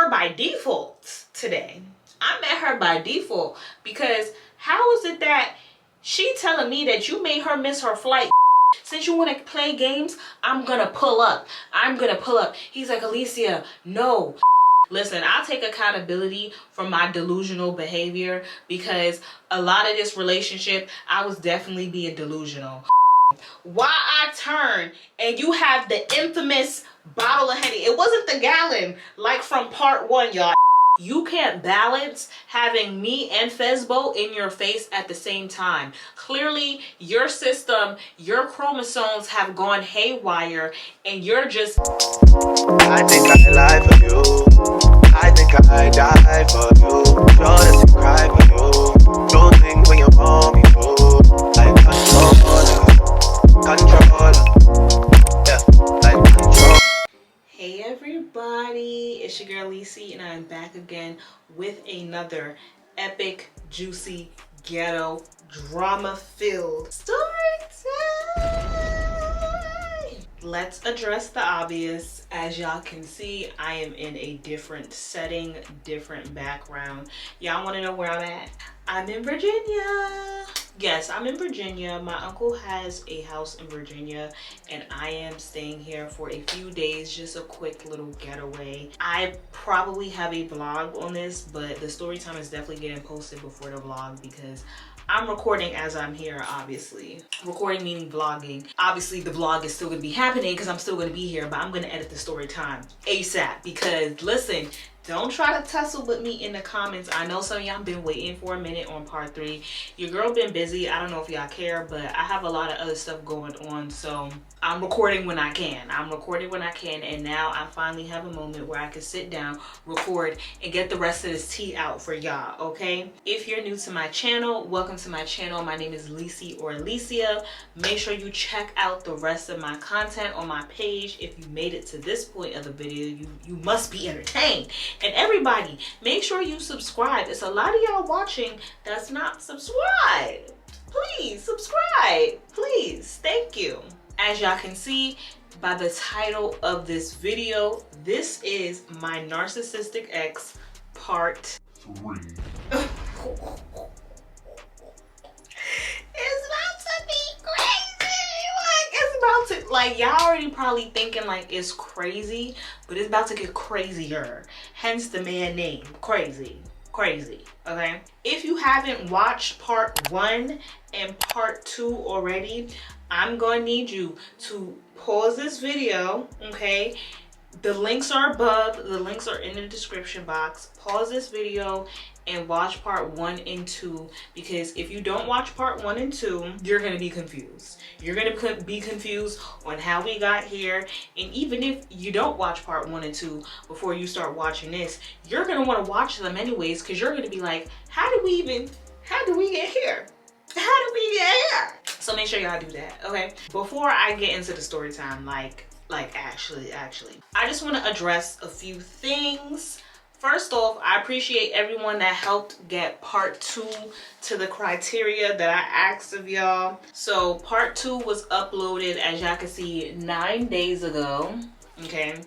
her by default today. I met her by default because how is it that she telling me that you made her miss her flight? Since you want to play games, I'm gonna pull up. I'm gonna pull up. He's like, Alicia, no. Listen, I'll take accountability for my delusional behavior because a lot of this relationship, I was definitely being delusional. Why I turn and you have the infamous bottle of Henny. It wasn't the gallon like from part 1, y'all. You can't balance having me and Fezbo in your face at the same time. Clearly, your system, your chromosomes have gone haywire and you're just... I think I lie for you. I think I die for you. Sure that you cry for you. Do things when you want me to. Like control. Yeah, like control. Hey everybody, it's your girl Lisi and I'm back again with another epic, juicy, ghetto, drama-filled story time. Let's address the obvious. As y'all can see, I am in a different setting, different background. Y'all want to know where I'm at? I'm in Virginia. Yes, I'm in Virginia. My uncle has a house in Virginia and I am staying here for a few days, just a quick little getaway. I probably have a vlog on this, but the story time is definitely getting posted before the vlog because I'm recording as I'm here, obviously. Recording meaning vlogging. Obviously, the vlog is still going to be happening because I'm still going to be here, but I'm going to edit the story time ASAP because, listen, don't try to tussle with me in the comments. I know some of y'all been waiting for a minute on part 3. Your girl been busy. I don't know if y'all care, but I have a lot of other stuff going on, so I'm recording when I can. And now I finally have a moment where I can sit down, record, and get the rest of this tea out for y'all, okay? If you're new to my channel, welcome to my channel. My name is Lisi or Alicia. Make sure you check out the rest of my content on my page. If you made it to this point of the video, you must be entertained. And everybody, make sure you subscribe. It's a lot of y'all watching that's not subscribed. Please subscribe, please. Thank you. As y'all can see by the title of this video, this is my narcissistic ex part 3. It's about to be crazy. Like y'all already probably thinking like it's crazy, but it's about to get crazier. Hence the man name, crazy, okay? If you haven't watched part 1 and part 2 already, I'm gonna need you to pause this video, okay? The links are above, the links are in the description box. Pause this video and watch part 1 and 2, because if you don't watch part 1 and 2, you're gonna be confused. You're gonna be confused on how we got here, and even if you don't watch part 1 and 2 before you start watching this, you're gonna wanna watch them anyways, because you're gonna be like, how do we get here? How did we get here? So make sure y'all do that, okay? Before I get into the story time, actually, I just want to address a few things. First off, I appreciate everyone that helped get part 2 to the criteria that I asked of y'all. So part 2 was uploaded, as y'all can see, 9 days ago, okay?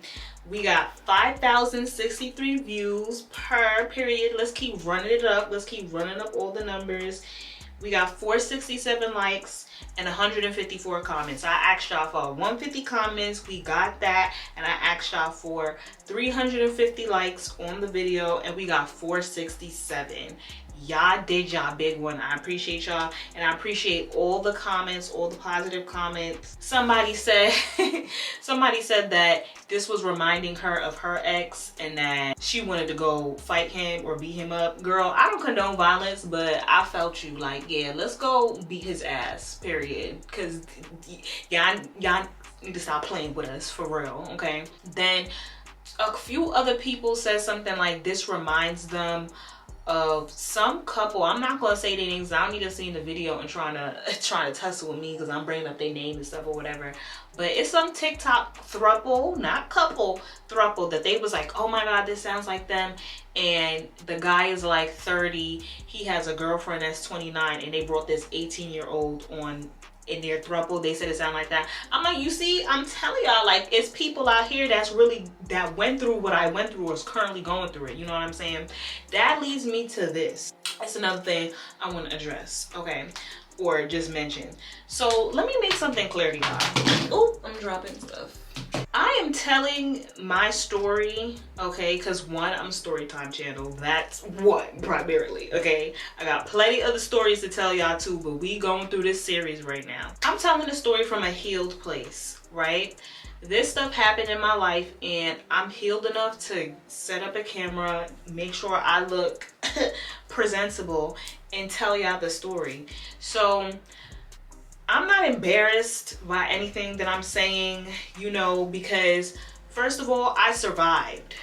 We got 5,063 views per period. Let's keep running it up. Let's keep running up all the numbers. We got 467 likes and 154 comments. I asked y'all for 150 comments. We got that. And I asked y'all for 350 likes on the video. And we got 467. Y'all did y'all big one. I appreciate y'all. And I appreciate all the comments, all the positive comments. Somebody said that this was reminding her of her ex and that she wanted to go fight him or beat him up. Girl, I don't condone violence, but I felt you. Like, yeah, let's go beat his ass, period. Because y'all need to stop playing with us, for real, okay? Then a few other people said something like, this reminds them of some couple. I'm not gonna say their names. I don't need to see the video and trying to tussle with me because I'm bringing up their name and stuff or whatever. But it's some TikTok throuple, not couple, throuple, that they was like, oh my god, this sounds like them. And the guy is like 30. He has a girlfriend that's 29, and they brought this 18-year-old on in their throuple. They said it sounded like that. I'm like, you see, I'm telling y'all, like, it's people out here that went through what I went through or is currently going through it. You know what I'm saying? That leads me to this. That's another thing I want to address, okay? Or just mention. So let me make something clear to y'all. Oh, I'm dropping stuff. I am telling my story, okay, because one, I'm Storytime channel. That's one, primarily, okay? I got plenty other stories to tell y'all too, but we going through this series right now. I'm telling the story from a healed place, right? This stuff happened in my life and I'm healed enough to set up a camera, make sure I look presentable, and tell y'all the story. So I'm not embarrassed by anything that I'm saying, you know, because first of all, I survived.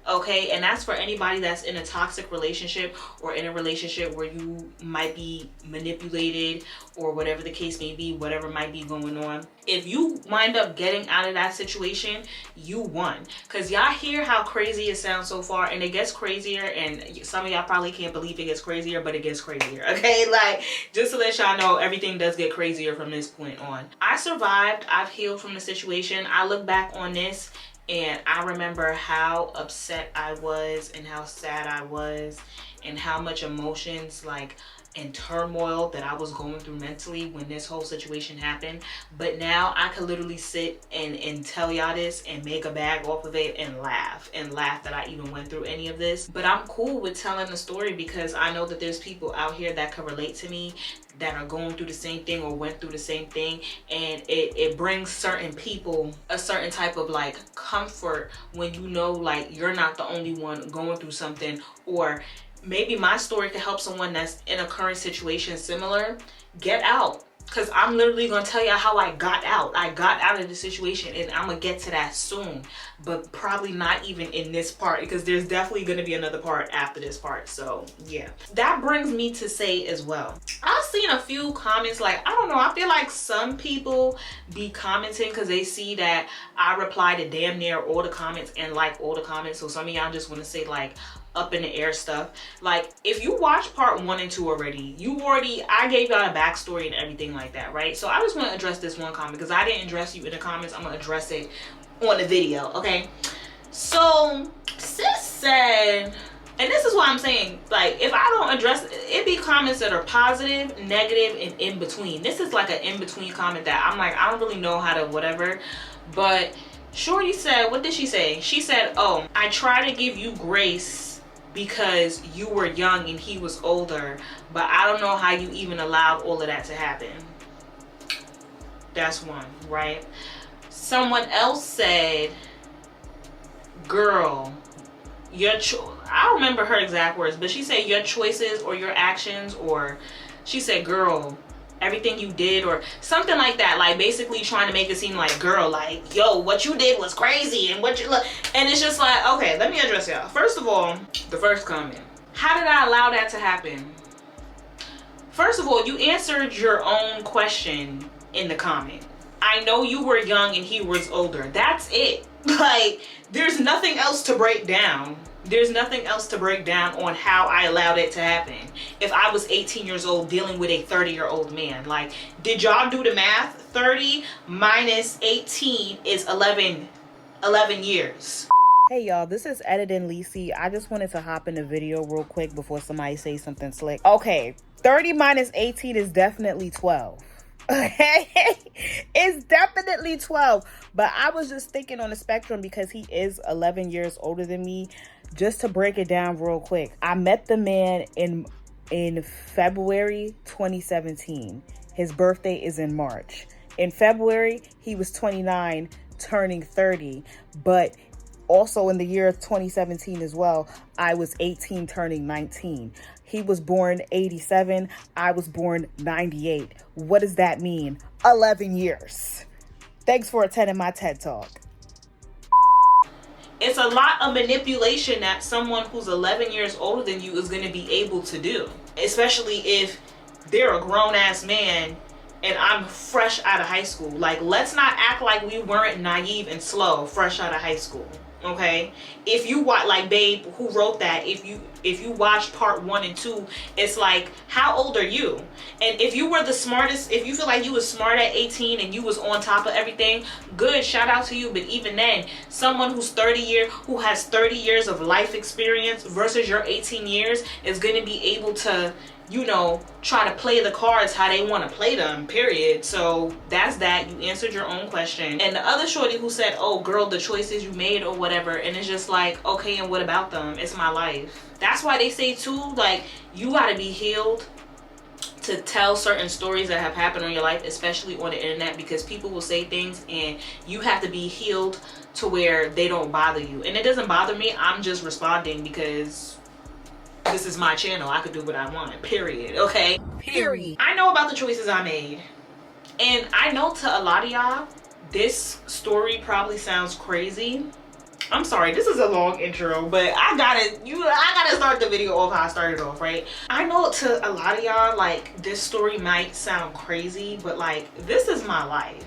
Okay, and that's for anybody that's in a toxic relationship or in a relationship where you might be manipulated or whatever the case may be, whatever might be going on. If you wind up getting out of that situation, you won. Because y'all hear how crazy it sounds so far, and it gets crazier, and some of y'all probably can't believe it gets crazier, but it gets crazier, okay? Like, just to let y'all know, everything does get crazier from this point on. I survived. I've healed from the situation. I look back on this and I remember how upset I was and how sad I was and how much emotions like and turmoil that I was going through mentally when this whole situation happened. But now I could literally sit and tell y'all this and make a bag off of it and laugh that I even went through any of this. But I'm cool with telling the story because I know that there's people out here that can relate to me, that are going through the same thing or went through the same thing, and it brings certain people a certain type of like comfort when you know like you're not the only one going through something, or maybe my story could help someone that's in a current situation similar get out. Because I'm literally going to tell you how I got out. I got out of the situation, and I'm going to get to that soon. But probably not even in this part, because there's definitely going to be another part after this part. So, yeah. That brings me to say as well, I've seen a few comments, like, I don't know, I feel like some people be commenting because they see that I reply to damn near all the comments and like all the comments. So some of y'all just want to say, like, up in the air stuff. Like, if you watch part 1 and 2 already, I gave y'all a backstory and everything like that, right? So I just want to address this one comment because I didn't address you in the comments. I'm gonna address it on the video, okay? So sis said, and this is what I'm saying, like, if I don't address it, be comments that are positive, negative, and in between. This is like an in-between comment that I'm like, I don't really know how to whatever. But Shorty said, what did she say? She said, oh, I try to give you grace because you were young and he was older, but I don't know how you even allowed all of that to happen. That's one, right? Someone else said, girl, I don't remember her exact words, but she said your choices or your actions, or she said, girl, everything you did, or something like that, like basically trying to make it seem like, girl, like, yo, what you did was crazy, and what you look, and it's just like, okay, let me address y'all. First of all, the first comment, how did I allow that to happen? First of all, you answered your own question in the comment. I know you were young and he was older. That's it. Like, there's nothing else to break down. There's nothing else to break down on how I allowed it to happen. If I was 18 years old dealing with a 30-year-old man, like, did y'all do the math? 30 minus 18 is 11 years. Hey y'all, this is Editing Lisi. I just wanted to hop in the video real quick before somebody says something slick. Okay, 30 minus 18 is definitely 12. Okay, it's definitely 12. But I was just thinking on the spectrum because he is 11 years older than me. Just to break it down real quick, I met the man in February 2017. His birthday is in March. In February, he was 29, turning 30. But also in the year of 2017 as well, I was 18, turning 19. He was born 87. I was born 98. What does that mean? 11 years. Thanks for attending my TED Talk. It's a lot of manipulation that someone who's 11 years older than you is going to be able to do. Especially if they're a grown-ass man and I'm fresh out of high school. Like, let's not act like we weren't naive and slow fresh out of high school. Okay, if you watch, like, babe who wrote that, if you watch part 1 and 2, it's like, how old are you? And if you were the smartest, if you feel like you was smart at 18 and you was on top of everything, good, shout out to you. But even then, someone who has 30 years of life experience versus your 18 years is going to be able to, you know, try to play the cards how they want to play them, period. So that's that. You answered your own question. And the other shorty who said, oh girl, the choices you made or whatever, and it's just like, okay, and what about them? It's my life. That's why they say too, like, you got to be healed to tell certain stories that have happened in your life, especially on the internet, because people will say things and you have to be healed to where they don't bother you. And it doesn't bother me. I'm just responding because this is my channel. I could do what I want, period. Okay, period. I know about the choices I made, and I know to a lot of y'all this story probably sounds crazy. I'm sorry, this is a long intro, but I gotta start the video off how I started off, right? I know to a lot of y'all, like, this story might sound crazy, but like, this is my life.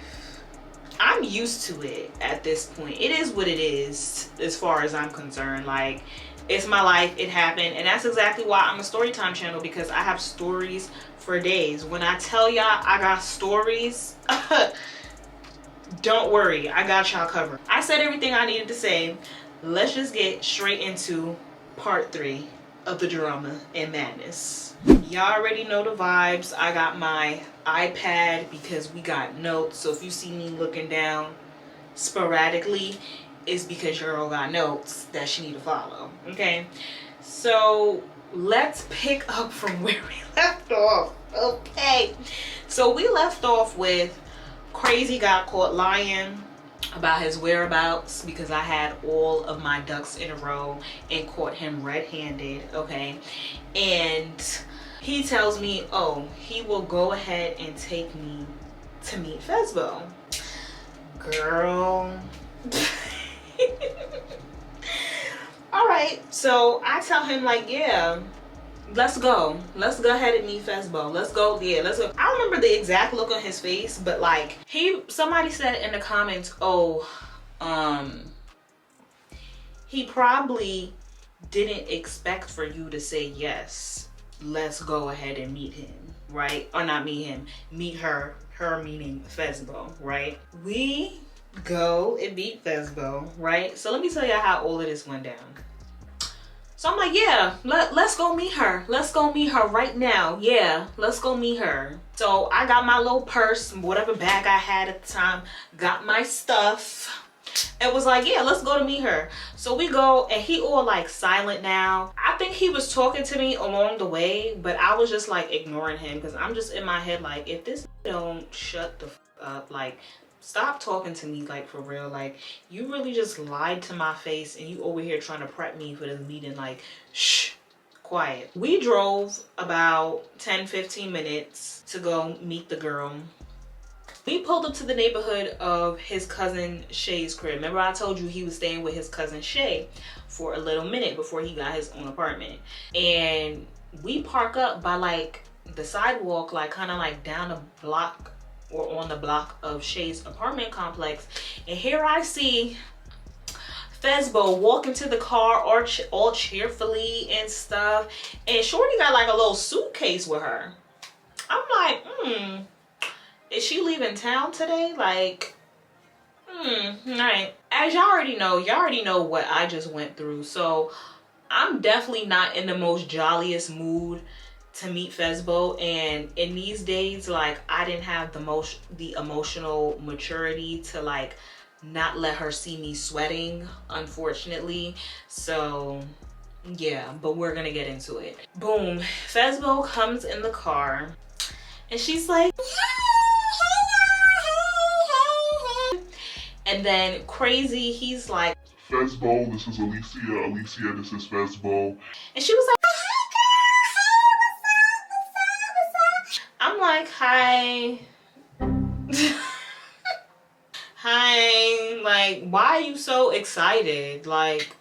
I'm used to it at this point. It is what it is as far as I'm concerned. Like, it's my life, it happened, and that's exactly why I'm a Storytime channel, because I have stories for days. When I tell y'all I got stories, don't worry, I got y'all covered. I said everything I needed to say. Let's just get straight into part 3 of the drama and madness. Y'all already know the vibes. I got my iPad because we got notes, so if you see me looking down sporadically, it's because your girl got notes that she need to follow. Okay, so let's pick up from where we left off. Okay, so we left off with Crazy got caught lying about his whereabouts because I had all of my ducks in a row and caught him red-handed. Okay, and he tells me, oh, he will go ahead and take me to meet Fesbo. Girl. All right, so I tell him, like, yeah, let's go ahead and meet Fesbo. Let's go. Yeah, let's go. I don't remember the exact look on his face, but like, somebody said in the comments, oh, he probably didn't expect for you to say yes, let's go ahead and meet him, right? Or not meet him, meet her meaning Fesbo, right? We go and meet Fesbo, right? So let me tell you how all of this went down. So I'm like, yeah, let's go meet her. Let's go meet her right now. Yeah, let's go meet her. So I got my little purse, whatever bag I had at the time, got my stuff, and was like, yeah, let's go to meet her. So we go, and he all like silent now. I think he was talking to me along the way, but I was just like ignoring him because I'm just in my head like, if this don't shut the f up, like, stop talking to me, like, for real. Like, you really just lied to my face and you over here trying to prep me for this meeting. Like, shh, quiet. We drove about 10-15 minutes to go meet the girl. We pulled up to the neighborhood of his cousin Shay's crib. Remember I told you he was staying with his cousin Shay for a little minute before he got his own apartment. And we park up by like the sidewalk, like kind of like down the block or on the block of Shay's apartment complex. And here I see Fesbo walk into the car all cheerfully and stuff. And Shorty got like a little suitcase with her. I'm like, is she leaving town today? Like, alright. As y'all already know what I just went through. So I'm definitely not in the most jolliest mood to meet Fesbo, and in these days, like, I didn't have the emotional maturity to like not let her see me sweating, unfortunately. So yeah, but we're gonna get into it. Boom, Fesbo comes in the car and she's like, hey. And then Crazy, he's like, Fesbo, this is Alicia. Alicia, this is Fesbo. And she was like, I'm like, hi. Hi. Like, why are you so excited? Like,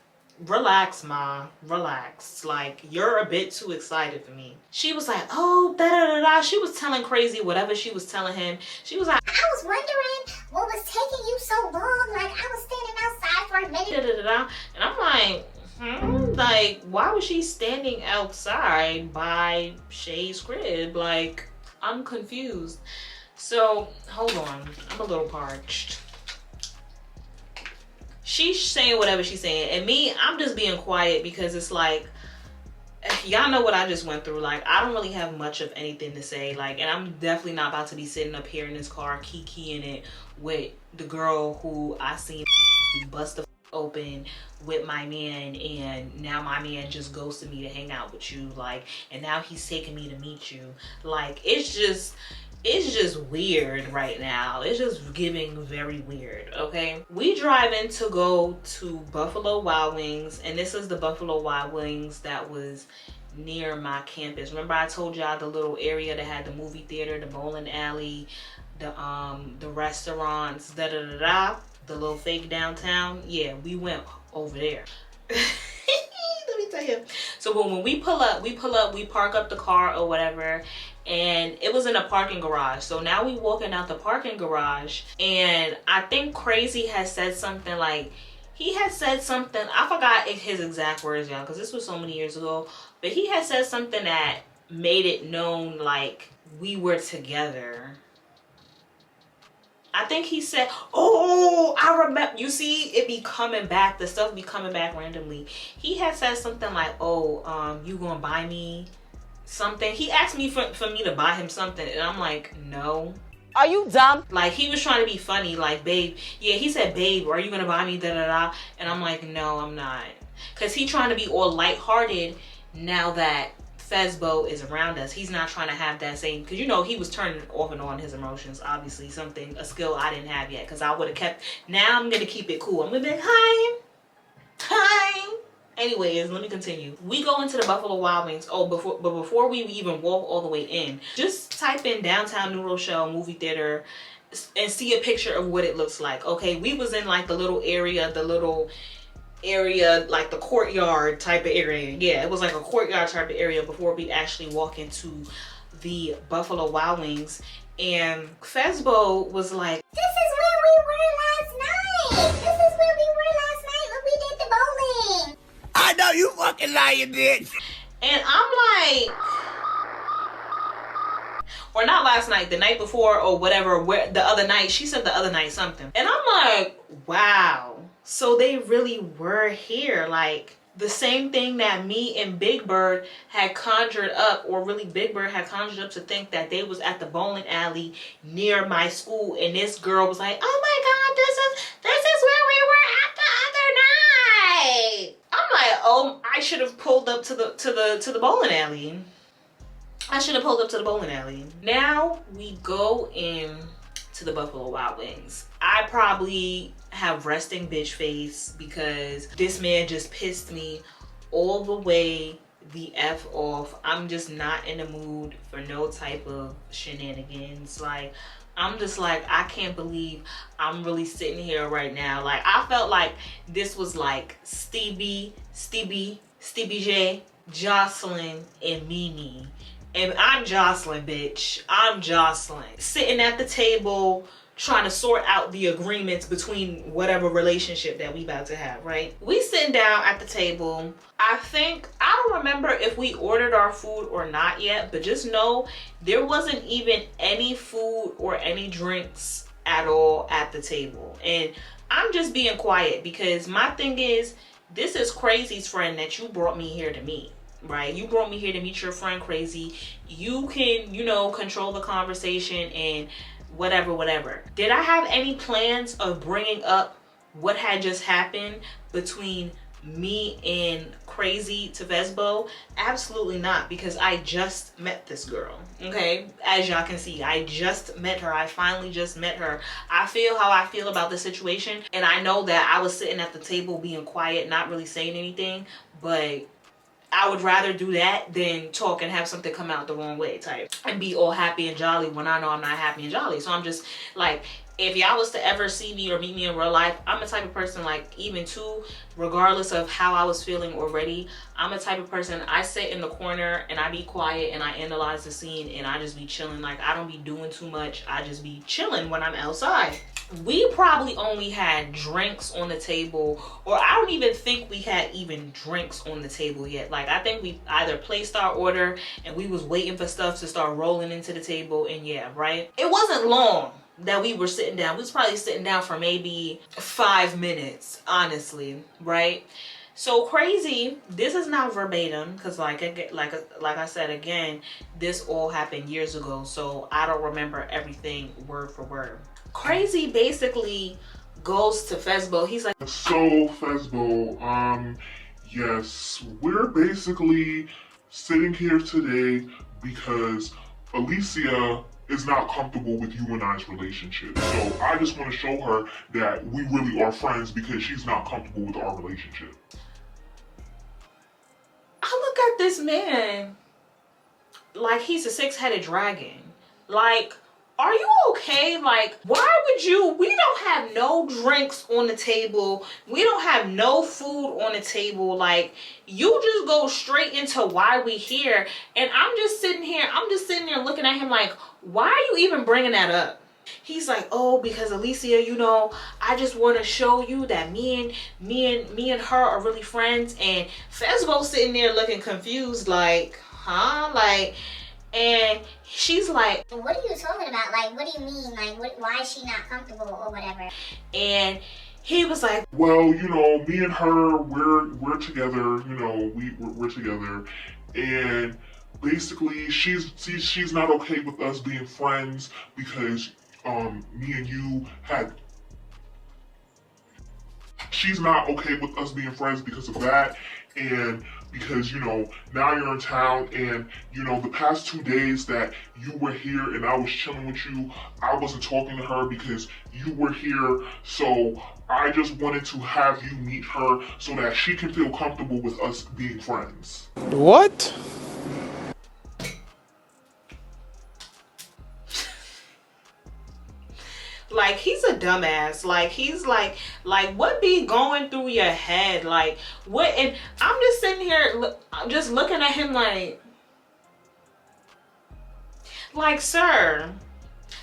relax, ma. Relax. Like, you're a bit too excited for me. She was like, oh, da-da-da-da. She was telling Crazy whatever she was telling him. She was like, I was wondering what was taking you so long. Like, I was standing outside And I'm like, why was she standing outside by Shay's crib? Like, I'm confused. So, hold on. I'm a little parched. She's saying whatever she's saying. And me, I'm just being quiet because it's like, y'all know what I just went through. Like, I don't really have much of anything to say. Like, and I'm definitely not about to be sitting up here in this car kikiing it with the girl who I seen bust the open with my man, and now my man just ghosted me to hang out with you. Like, and now he's taking me to meet you. Like, it's just weird right now. It's just giving very weird. Okay, we driving to go to Buffalo Wild Wings, and this is the Buffalo Wild Wings that was near my campus. Remember I told y'all the little area that had the movie theater, the bowling alley, the restaurants, the little fake downtown. Yeah, we went over there. Let me tell you. So when we pull up, we park up the car or whatever, and it was in a parking garage. So now we walking out the parking garage, and I think Crazy has said something like, he had said something, I forgot his exact words, y'all, because this was so many years ago, but he had said something that made it known like we were together. I think he said, oh, I remember. You see, it be coming back. The stuff be coming back randomly. He had said something like, oh, you gonna buy me something? He asked me for me to buy him something, and I'm like, no. Are you dumb? Like, he was trying to be funny, like, babe. Yeah, he said, babe, are you gonna buy me da-da-da? And I'm like, no, I'm not. Because he trying to be all lighthearted now that Fezbo is around us. He's not trying to have that same, because you know he was turning off and on his emotions. Obviously a skill I didn't have yet, because I would have kept. Now I'm gonna keep it cool. I'm gonna be like, hi. Anyways, let me continue. We go into the Buffalo Wild Wings. Oh, before we even walk all the way in, just type in downtown New Rochelle movie theater and see a picture of what it looks like. Okay, we was in like the little area, like the courtyard type of area. Yeah, it was like a courtyard type of area before we actually walk into the Buffalo Wild Wings. And Fezbo was like, this is where we were last night. This is where we were last night when we did the bowling. I know you fucking lying, bitch. and I'm like, or not last night, the night before or whatever, where the other night, she said the other night something. And I'm like, wow. So they really were here. Like, the same thing that me and Big Bird had conjured up, or really Big Bird had conjured up to think that they was at the bowling alley near my school, and this girl was like, oh my god, this is where we were at the other night. I'm like, oh, I should have pulled up to the bowling alley. I should have pulled up to the bowling alley. Now we go in to the Buffalo Wild Wings. I probably have resting bitch face because this man just pissed me all the way the F off. I'm just not in the mood for no type of shenanigans. Like, I'm just like, I can't believe I'm really sitting here right now. Like, I felt like this was like Stevie J, Jocelyn, and Mimi. And I'm Jocelyn, bitch. I'm Jocelyn. Sitting at the table, trying to sort out the agreements between whatever relationship that we about to have, right? We sitting down at the table. I don't remember if we ordered our food or not yet, but just know there wasn't even any food or any drinks at all at the table. And I'm just being quiet because my thing is, this is Crazy's friend that you brought me here to meet. Right, you brought me here to meet your friend Crazy. You can, you know, control the conversation and whatever. Did I have any plans of bringing up what had just happened between me and Crazy to Vesbo? Absolutely not, because I just met this girl. Okay, as y'all can see, I just met her. I finally just met her. I feel how I feel about the situation, and I know that I was sitting at the table being quiet, not really saying anything, but I would rather do that than talk and have something come out the wrong way type and be all happy and jolly when I know I'm not happy and jolly. So I'm just like, if y'all was to ever see me or meet me in real life, I'm the type of person, like, even too, regardless of how I was feeling already, I'm a type of person, I sit in the corner and I be quiet and I analyze the scene and I just be chilling. Like, I don't be doing too much. I just be chilling when I'm outside. we probably only had drinks on the table, or I don't even think we had even drinks on the table yet. Like, I think we either placed our order and we was waiting for stuff to start rolling into the table, and yeah, right? It wasn't long that we were sitting down. We was probably sitting down for maybe 5 minutes, honestly, right? So crazy, this is not verbatim, because like I said again, this all happened years ago, so I don't remember everything word for word. Crazy basically goes to Fesbo. He's like, So, Fesbo, yes, we're basically sitting here today because Alicia is not comfortable with you and I's relationship. So I just want to show her that we really are friends because she's not comfortable with our relationship. I look at this man like he's a 6-headed dragon. Like, are you okay? Like, why would you? We don't have no drinks on the table. We don't have no food on the table. Like, you just go straight into why we here. And I'm just sitting there looking at him like, why are you even bringing that up? He's like, oh, because Alicia, you know, I just want to show you that me and her are really friends. And Fesbo's sitting there looking confused, like, huh? Like, and she's like, What are you talking about? Like, what do you mean? Like, why is she not comfortable or whatever? and he was like, Well, you know, me and her, we're together. You know, we're together, and basically, she's not okay with us being friends because me and you had. She's not okay with us being friends because of that, and because, you know, now you're in town, and, you know, the past 2 days that you were here and I was chilling with you, I wasn't talking to her because you were here, so I just wanted to have you meet her so that she can feel comfortable with us being friends. What? like, he's a dumbass. Like, he's like what be going through your head? Like, what? And I'm just sitting here, I'm just looking at him like, sir.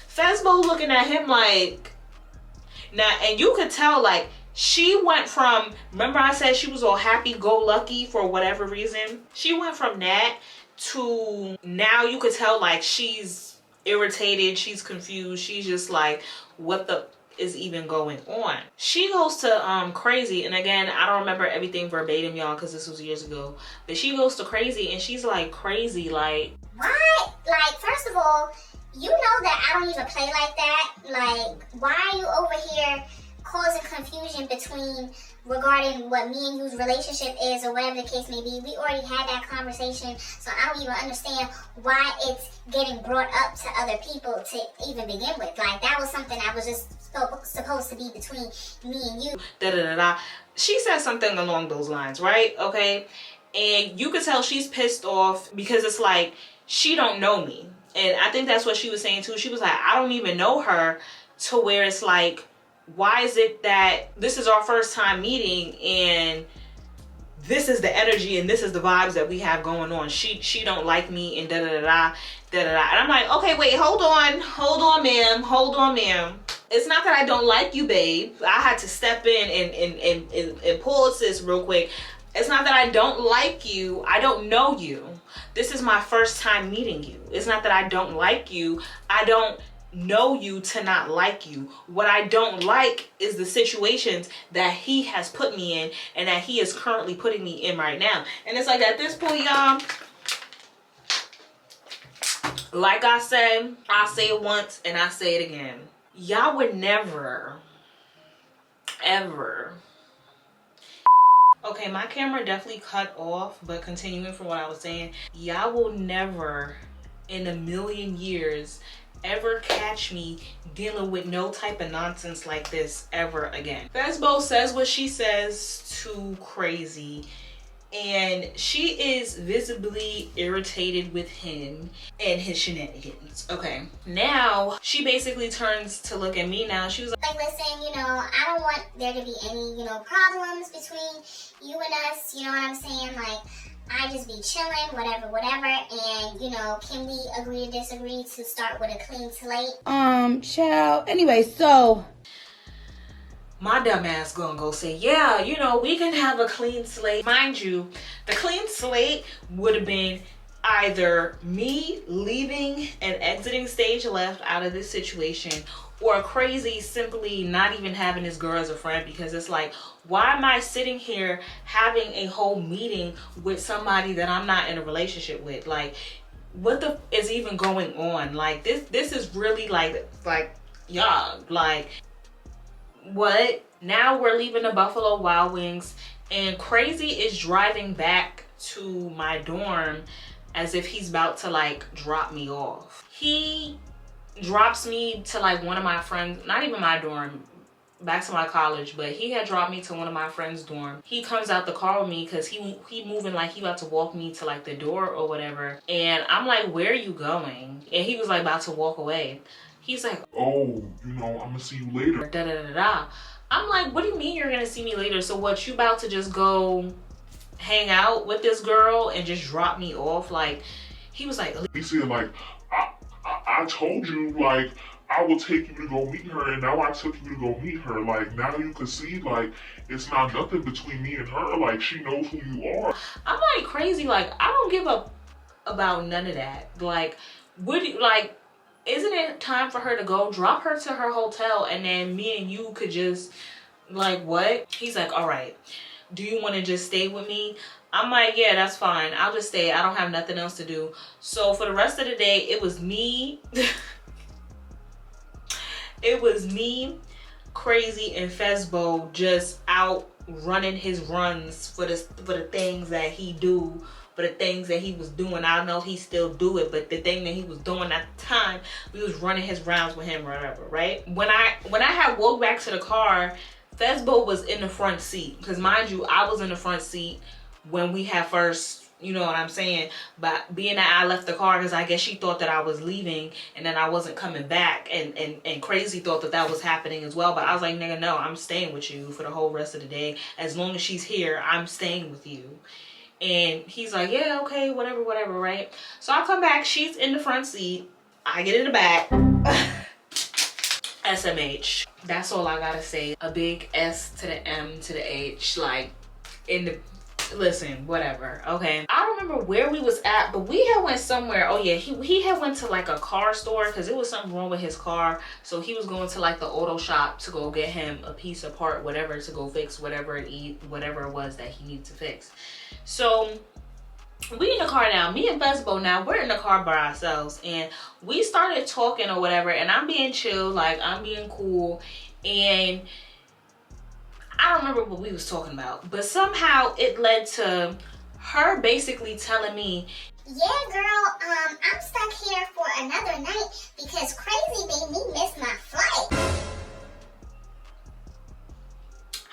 Fesbo looking at him like, now, and you could tell, like, she went from, remember I said she was all happy-go-lucky for whatever reason? She went from that to now you could tell, like, she's irritated, she's confused, she's just like, what the is even going on? She goes to Crazy, and again, I don't remember everything verbatim, y'all, because this was years ago, but she goes to Crazy, and she's like, Crazy, like, What? Like, first of all, you know that I don't even play like that. Like, why are you over here causing confusion regarding what me and you's relationship is, or whatever the case may be? We already had that conversation, so I don't even understand why it's getting brought up to other people to even begin with. Like, that was something that was just supposed to be between me and you. Da-da-da-da. She said something along those lines, right? Okay. And you could tell she's pissed off because it's like, she don't know me. And I think that's what she was saying too. She was like, I don't even know her, to where it's like, why is it that this is our first time meeting and this is the energy and this is the vibes that we have going on? She don't like me and da-da-da-da, da-da-da. And I'm like, okay, wait, hold on, ma'am. It's not that I don't like you, babe. I had to step in and pull sis real quick. It's not that I don't like you. I don't know you. This is my first time meeting you. It's not that I don't like you. I don't know you to not like you. What I don't like is the situations that he has put me in and that he is currently putting me in right now. And it's like, at this point, y'all, like I said, I say it once and I say it again. Y'all would never, ever. Okay, my camera definitely cut off, but continuing from what I was saying, y'all will never in a million years ever catch me dealing with no type of nonsense like this ever again. Fesbo says what she says to Crazy, and she is visibly irritated with him and his shenanigans. Okay, now she basically turns to look at me now. She was Like, listen, you know, I don't want there to be any, you know, problems between you and us, you know what I'm saying? Like, I just be chilling, whatever, whatever. And, you know, can we agree to disagree to start with a clean slate? Child. Anyway, so my dumb ass gonna go say, yeah, you know, we can have a clean slate. Mind you, the clean slate would have been either me leaving and exiting stage left out of this situation, or Crazy simply not even having this girl as a friend, because it's like, why am I sitting here having a whole meeting with somebody that I'm not in a relationship with? Like, what the is even going on? Like, this is really like y'all, like, what? Now we're leaving the Buffalo Wild Wings and Crazy is driving back to my dorm as if he's about to like drop me off. He drops me to like one of my friends, not even my dorm, back to my college, but he had dropped me to one of my friends' dorm. He comes out the car with me because he moving like he about to walk me to like the door or whatever. And I'm like, where are you going? And he was like about to walk away. He's like, oh, you know, I'm gonna see you later. Da da da da. I'm like, what do you mean you're gonna see me later? So what, you about to just go hang out with this girl and just drop me off? Like, he was like, He said, like, I told you, like, I will take you to go meet her, and now I took you to go meet her. Like, now you can see, like, it's not nothing between me and her. Like, she knows who you are. I'm like, Crazy, like, I don't give up about none of that. Like, isn't it time for her to go? Drop her to her hotel, and then me and you could just, like, what? He's like, all right, do you want to just stay with me? I'm like, yeah, that's fine. I'll just stay. I don't have nothing else to do. So for the rest of the day, it was me. It was me, Crazy, and Fezbo just out running his runs for the things that he do. For the things that he was doing. I don't know if he still do it, but the thing that he was doing at the time, we was running his rounds with him or whatever, right? When I had woke back to the car, Fezbo was in the front seat. Because mind you, I was in the front seat when we had first, you know what I'm saying? But being that I left the car, because I guess she thought that I was leaving and then I wasn't coming back. And Crazy thought that that was happening as well. But I was like, nigga, no, I'm staying with you for the whole rest of the day. As long as she's here, I'm staying with you. And he's like, yeah, okay, whatever, right? So I come back, she's in the front seat, I get in the back. SMH. That's all I gotta say. A big S to the M to the H, like, in the, listen, whatever, okay? I don't remember where we was at, but we had went somewhere. Oh yeah, he had went to like a car store because there was something wrong with his car. So he was going to like the auto shop to go get him a piece of part, whatever, to go fix whatever it was that he needed to fix. So we in the car now, me and Fezbo now, we're in the car by ourselves, and we started talking or whatever, and I'm being chill, like I'm being cool, and I don't remember what we was talking about, but somehow it led to her basically telling me, yeah, girl, I'm stuck here for another night because Crazy made me miss my flight.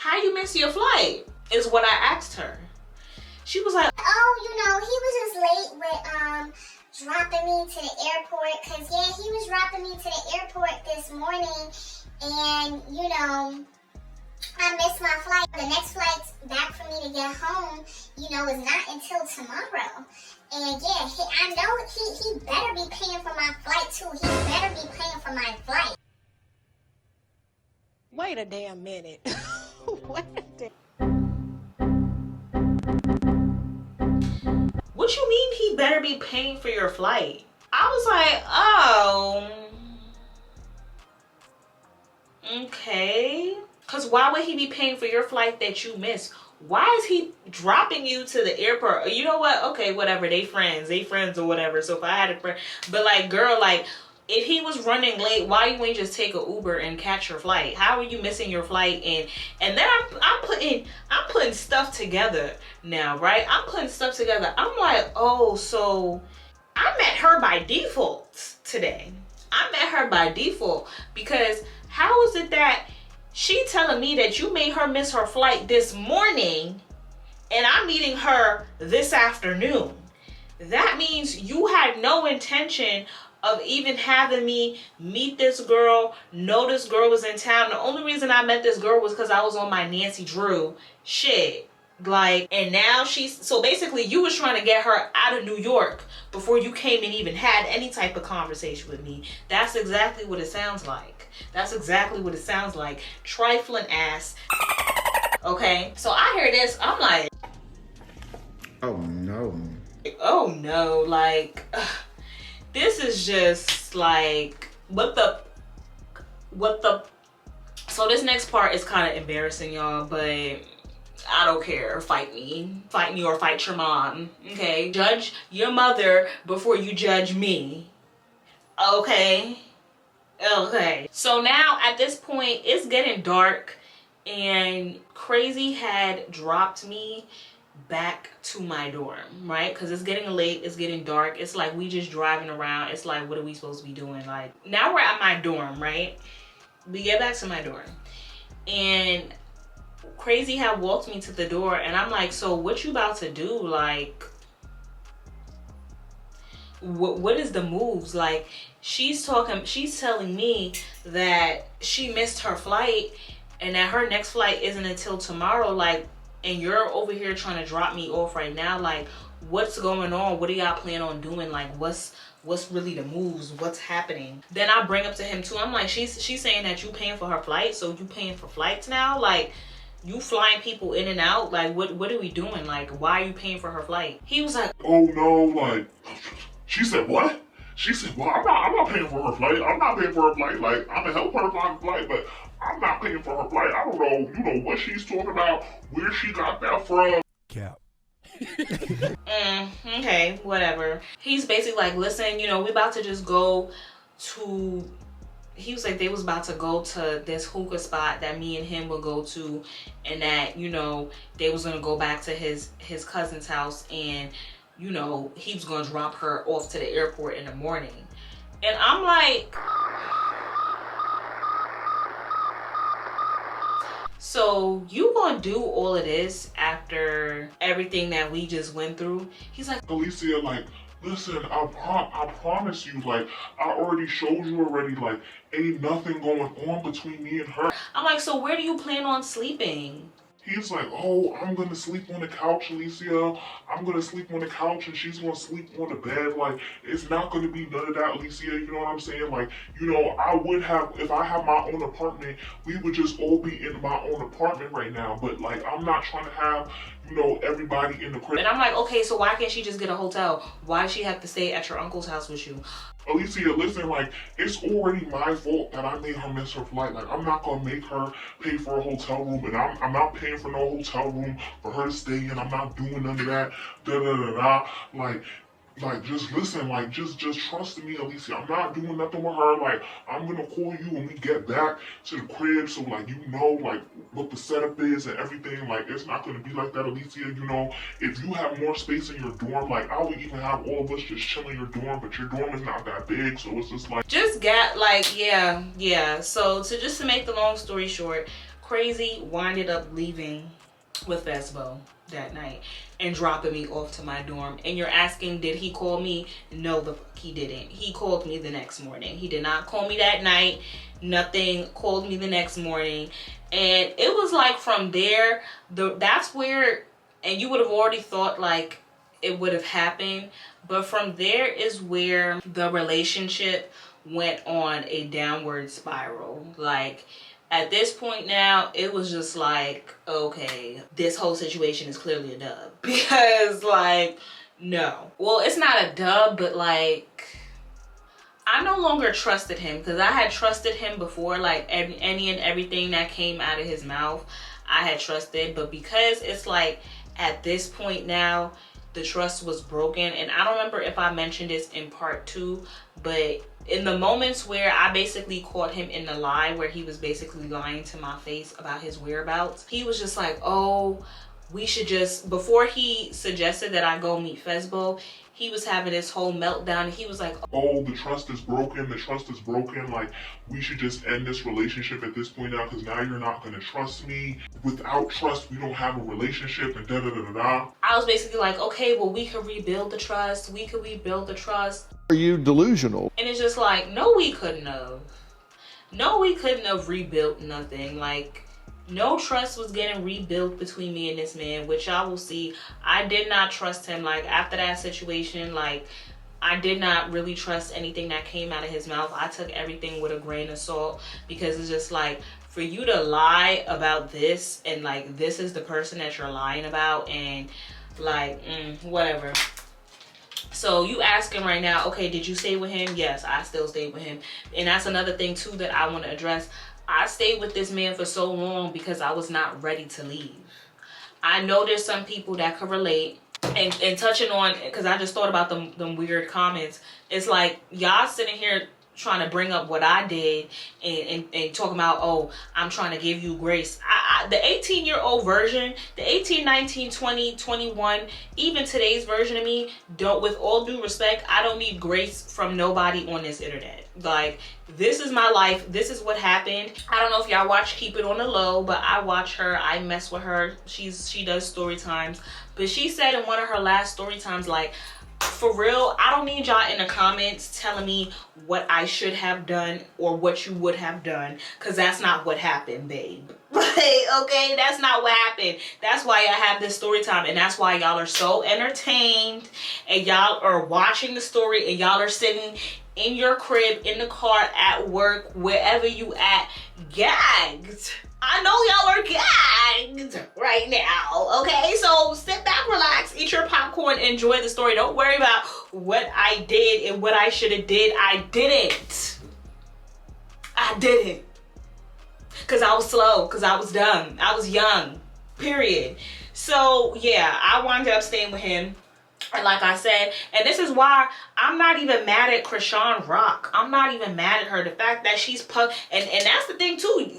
how you miss your flight? Is what I asked her. She was like, oh, you know, he was just late with dropping me to the airport, because yeah, he was dropping me to the airport this morning, and you know, I missed my flight. The next flight back for me to get home, you know, is not until tomorrow. And yeah, I know he better be paying for my flight too. He better be paying for my flight. Wait a damn minute. Wait a damn. what you mean he better be paying for your flight? I was like, oh, okay. Because why would he be paying for your flight that you missed? Why is he dropping you to the airport? You know what? Okay, whatever. They friends or whatever. So if I had a friend, but like, girl, like, if he was running late, why you ain't just take an Uber and catch your flight? How are you missing your flight? And then I'm putting stuff together now, right? I'm putting stuff together. I'm like, oh, so I met her by default today. I met her by default because how is it that she telling me that you made her miss her flight this morning and I'm meeting her this afternoon? That means you had no intention of even having me meet this girl, know this girl was in town. The only reason I met this girl was because I was on my Nancy Drew shit. Like, and now so basically you was trying to get her out of New York before you came and even had any type of conversation with me. That's exactly what it sounds like. That's exactly what it sounds like. Trifling ass. Okay, so I hear this, I'm like, oh no. Oh no, like, this is just like, what the, so this next part is kind of embarrassing, y'all, but I don't care. Fight me or fight your mom. Okay, judge your mother before you judge me. Okay. So now at this point it's getting dark, and Crazy had dropped me back to my dorm, right? Because it's getting late, it's getting dark, it's like we just driving around. It's like, what are we supposed to be doing? Like, now we're at my dorm, right? We get back to my dorm, and Crazy had walked me to the door, and I'm like, so what you about to do? Like, what is the moves? Like, she's telling me that she missed her flight and that her next flight isn't until tomorrow. Like, and you're over here trying to drop me off right now. Like, what's going on? What do y'all plan on doing? Like, what's really the moves? What's happening? Then I bring up to him too, I'm like, she's saying that you paying for her flight, so you paying for flights now? Like, you flying people in and out? Like, what are we doing? Like, why are you paying for her flight? He was like, oh no, like, she said what? She said, well, I'm not paying for her flight. I'm not paying for her flight. Like, I'm gonna help her find the flight, but I'm not paying for her flight. I don't know, you know, what she's talking about, where she got that from. Cap. Okay, whatever. He's basically like, listen, you know, we about to just go to, he was like, they was about to go to this hookah spot that me and him would go to, and that, you know, they was gonna go back to his cousin's house, and, you know, he was gonna drop her off to the airport in the morning. And I'm like, so you gonna do all of this after everything that we just went through? He's like, Alicia, like, listen, I promise you, like, I already showed you already, like, ain't nothing going on between me and her. I'm like, so where do you plan on sleeping? He's like, oh, I'm gonna sleep on the couch, Alicia. I'm gonna sleep on the couch and she's gonna sleep on the bed. Like, it's not gonna be none of that, Alicia. You know what I'm saying? Like, you know, I would have, if I had my own apartment, we would just all be in my own apartment right now. But, like, I'm not trying to have, you know, everybody in the crib. And I'm like, okay, so why can't she just get a hotel? Why does she have to stay at your uncle's house with you? Alicia, listen, like, it's already my fault that I made her miss her flight. Like, I'm not gonna make her pay for a hotel room, and I'm not paying for no hotel room for her to stay in. I'm not doing none of that. Like, just listen, like, just trust me, Alicia. I'm not doing nothing with her. Like, I'm gonna call you when we get back to the crib, so, like, you know, like, what the setup is and everything. Like, it's not gonna be like that, Alicia. You know, if you have more space in your dorm, like, I would even have all of us just chill in your dorm, but your dorm is not that big, so it's just like, yeah. So to make the long story short, Crazy winded up leaving with Vesbo that night and dropping me off to my dorm. And you're asking, did he call me? No, the fuck he didn't. He called me the next morning. He did not call me that night. Nothing. Called me the next morning. And it was like, from there, that's where, and you would have already thought like it would have happened, but from there is where the relationship went on a downward spiral. Like, at this point now, it was just like, okay, this whole situation is clearly a dub. Because, like, no. Well, it's not a dub, but, like, I no longer trusted him. Because I had trusted him before. Like, any and everything that came out of his mouth, I had trusted. But because it's like, at this point now, the trust was broken. And I don't remember if I mentioned this in part 2, but in the moments where I basically caught him in the lie, where he was basically lying to my face about his whereabouts, he was just like, oh, we should just, before he suggested that I go meet Fesbo, he was having this whole meltdown. He was like, oh, the trust is broken. The trust is broken. Like, we should just end this relationship at this point now, because now you're not going to trust me. Without trust, we don't have a relationship, and da-da-da-da-da. I was basically like, okay, well, we could rebuild the trust. We could rebuild the trust. Are you delusional? And it's just like, no, we couldn't have. No, we couldn't have rebuilt nothing. Like, No trust was getting rebuilt between me and this man, which y'all will see. I did not trust him. Like, after that situation, like, I did not really trust anything that came out of his mouth. I took everything with a grain of salt, because it's just like, for you to lie about this, and like, this is the person that you're lying about, and like, whatever. So you asking right now, okay, did you stay with him? Yes, I still stayed with him. And that's another thing too that I want to address. I stayed with this man for so long because I was not ready to leave. I know there's some people that could relate. And touching on, because I just thought about them weird comments. It's like, y'all sitting here trying to bring up what I did and talking about, oh, I'm trying to give you grace. The 18-year-old version, the 18, 19, 20, 21, even today's version of me, don't, with all due respect, I don't need grace from nobody on this internet. Like, this is my life. This is what happened. I don't know if y'all watch Keep It on the Low, but I watch her. I mess with her. She does story times. But she said in one of her last story times, like, for real, I don't need y'all in the comments telling me what I should have done or what you would have done, because that's not what happened, babe. Okay, that's not what happened. That's why I have this story time, and that's why y'all are so entertained, and y'all are watching the story, and y'all are sitting in your crib, in the car, at work, wherever you at, gagged. I know y'all are gagged right now, okay? So sit back, relax, eat your popcorn, enjoy the story. Don't worry about what I did and what I should have did. I didn't. I didn't. Because I was slow, because I was dumb. I was young, period. So, yeah, I wound up staying with him. And like I said, and this is why I'm not even mad at Krishan Rock. I'm not even mad at her. The fact that she's and that's the thing too.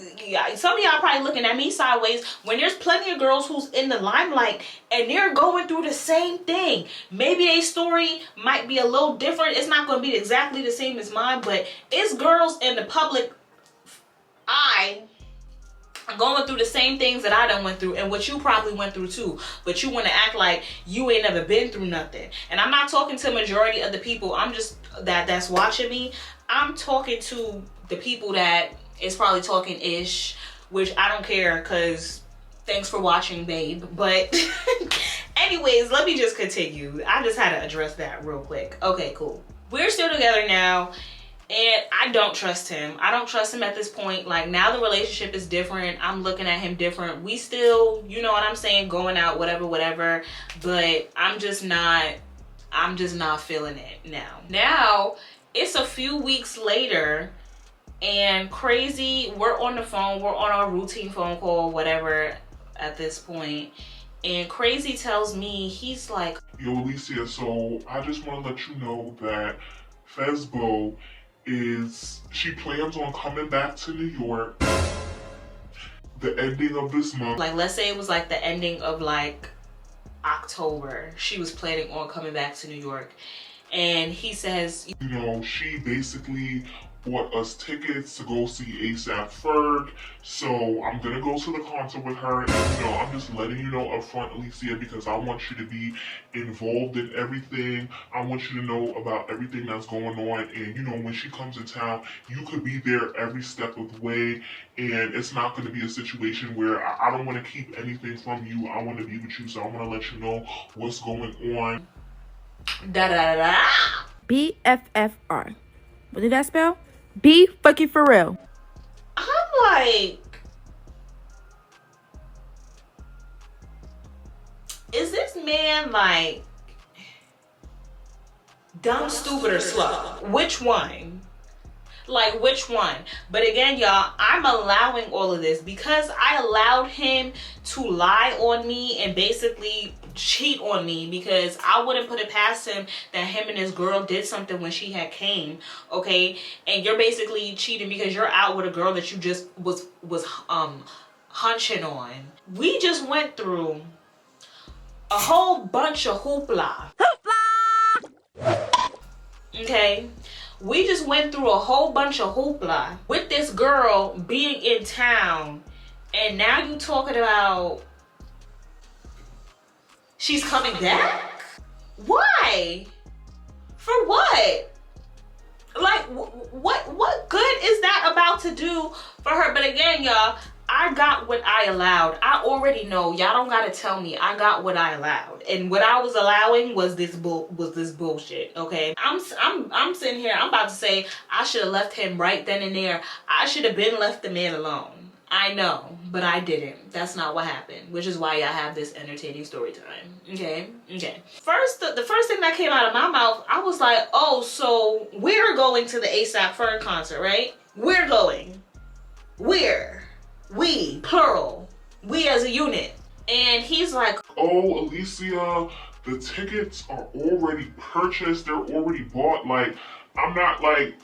Some of y'all probably looking at me sideways when there's plenty of girls who's in the limelight and they're going through the same thing. Maybe their story might be a little different. It's not going to be exactly the same as mine, but it's girls in the public eye going through the same things that I done went through and what you probably went through too, but you want to act like you ain't never been through nothing. And I'm not talking to majority of the people I'm just that's watching me. I'm talking to the people that is probably talking ish, which I don't care, because thanks for watching, babe. But anyways, let me just continue. I just had to address that real quick. Okay, cool. We're still together now. And I don't trust him. I don't trust him at this point. Like, now the relationship is different. I'm looking at him different. We still, you know what I'm saying, going out, whatever. But I'm just not feeling it now. Now, it's a few weeks later, and Crazy, we're on the phone. We're on our routine phone call, whatever, at this point. And Crazy tells me, he's like, yo, Alicia, so I just want to let you know that Fesbo she plans on coming back to New York the ending of this month. Like, let's say it was like the ending of like October. She was planning on coming back to New York. And he says, you know, she basically bought us tickets to go see ASAP Ferg. So I'm gonna go to the concert with her. And, you know, I'm just letting you know up front, Alicia, because I want you to be involved in everything. I want you to know about everything that's going on. And, you know, when she comes to town, you could be there every step of the way. And it's not going to be a situation where I don't want to keep anything from you. I want to be with you. So I want to let you know what's going on. BFFR. What did that spell? B fucking for real. I'm like, is this man like dumb, stupid, or slow? Which one? Like, which one? But again, y'all, I'm allowing all of this because I allowed him to lie on me and basically cheat on me, because I wouldn't put it past him that him and his girl did something when she had came, okay? And you're basically cheating because you're out with a girl that you just was hunching on. We just went through a whole bunch of hoopla. Okay? We just went through a whole bunch of hoopla with this girl being in town, and now you talking about she's coming back? Why? For what? Like, what good is that about to do for her? But again, y'all, I got what I allowed. I already know. Y'all don't gotta tell me. I got what I allowed, and what I was allowing was this bullshit. Okay, I'm sitting here. I'm about to say I should have left him right then and there. I should have been left the man alone. I know, but I didn't. That's not what happened, which is why I have this entertaining story time. Okay. First, the first thing that came out of my mouth, I was like, oh, so we're going to the ASAP Ferg concert, right? We're going. We're. We, plural. We as a unit. And he's like, oh, Alicia, the tickets are already purchased. They're already bought. Like, I'm not like...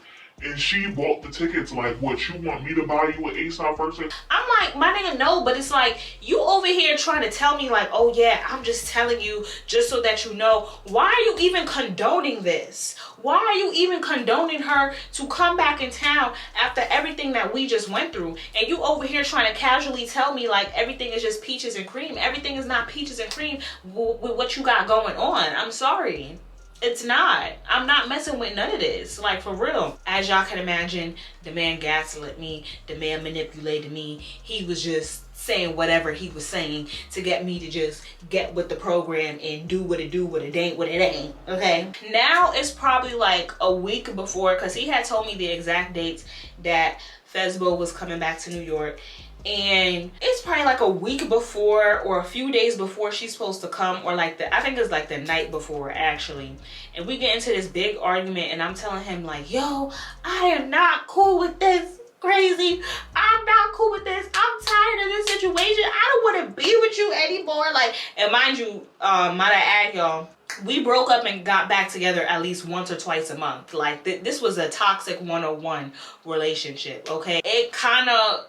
And she bought the tickets. Like, what, you want me to buy you an ASAP Ferg? I'm like, my nigga, no, but it's like, you over here trying to tell me like, oh yeah, I'm just telling you just so that you know. Why are you even condoning this? Why are you even condoning her to come back in town after everything that we just went through? And you over here trying to casually tell me like everything is just peaches and cream. Everything is not peaches and cream with what you got going on. I'm sorry. It's not. I'm not messing with none of this. Like, for real. As y'all can imagine, the man gaslit me. The man manipulated me. He was just saying whatever he was saying to get me to just get with the program and do what it do, what it ain't, what it ain't. Okay? Now it's probably like a week before, because he had told me the exact dates that Fesbo was coming back to New York. And it's probably like a week before or a few days before she's supposed to come, or like I think it's like the night before actually. And we get into this big argument and I'm telling him like, yo, I am not cool with this, Crazy. I'm not cool with this. I'm tired of this situation. I don't want to be with you anymore. Like, and mind you, might I add, y'all, we broke up and got back together at least once or twice a month. Like, this was a toxic 101 relationship, okay? It kind of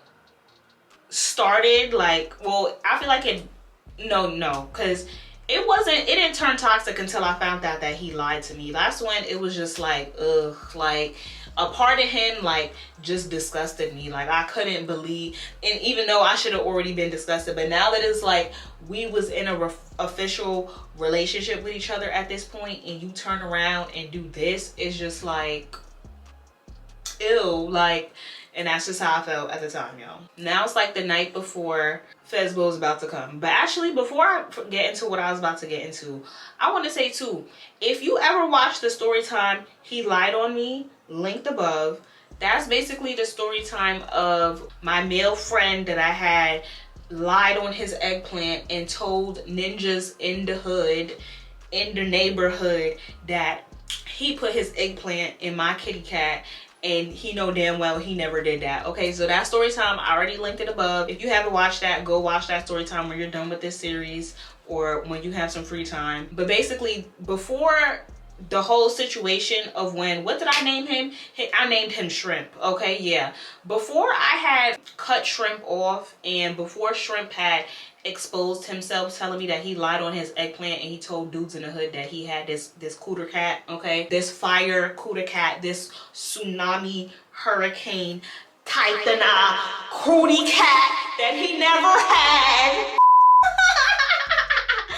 started like, well, I feel like it, no, because it didn't turn toxic until I found out that he lied to me. That's when it was just like, ugh, like, a part of him like just disgusted me. Like, I couldn't believe, and even though I should have already been disgusted, but now that it's like we was in a official relationship with each other at this point, and you turn around and do this, it's just like, ew. Like, and that's just how I felt at the time, y'all. Now it's like the night before Fesbo is about to come. But actually, before I get into what I was about to get into, I want to say too, if you ever watched the Storytime He Lied on Me, linked above, that's basically the story time of my male friend that I had lied on his eggplant and told ninjas in the hood, in the neighborhood, that he put his eggplant in my kitty cat, and he know damn well he never did that. Okay, so that story time, I already linked it above. If you haven't watched that, go watch that story time when you're done with this series or when you have some free time. But basically, before the whole situation of when, what did I name him? I named him Shrimp. Okay, yeah. Before I had cut Shrimp off, and before Shrimp had exposed himself, telling me that he lied on his eggplant, and he told dudes in the hood that he had this cooter cat, okay, this fire cooter cat, this tsunami hurricane Titana cootie cat that he never had.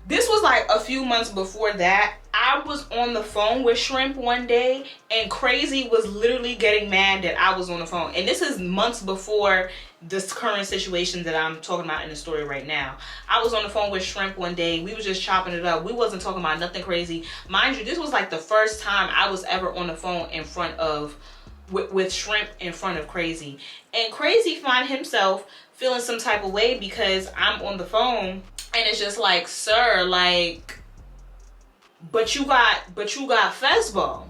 This was like a few months before that. I was on the phone with Shrimp one day, and Crazy was literally getting mad that I was on the phone. And this is months before this current situation that I'm talking about in the story right now. I was on the phone with Shrimp one day. We was just chopping it up. We wasn't talking about nothing crazy. Mind you, this was like the first time I was ever on the phone in front of, with Shrimp in front of Crazy. And Crazy find himself feeling some type of way because I'm on the phone. And it's just like, sir, like, but you got Fesbo.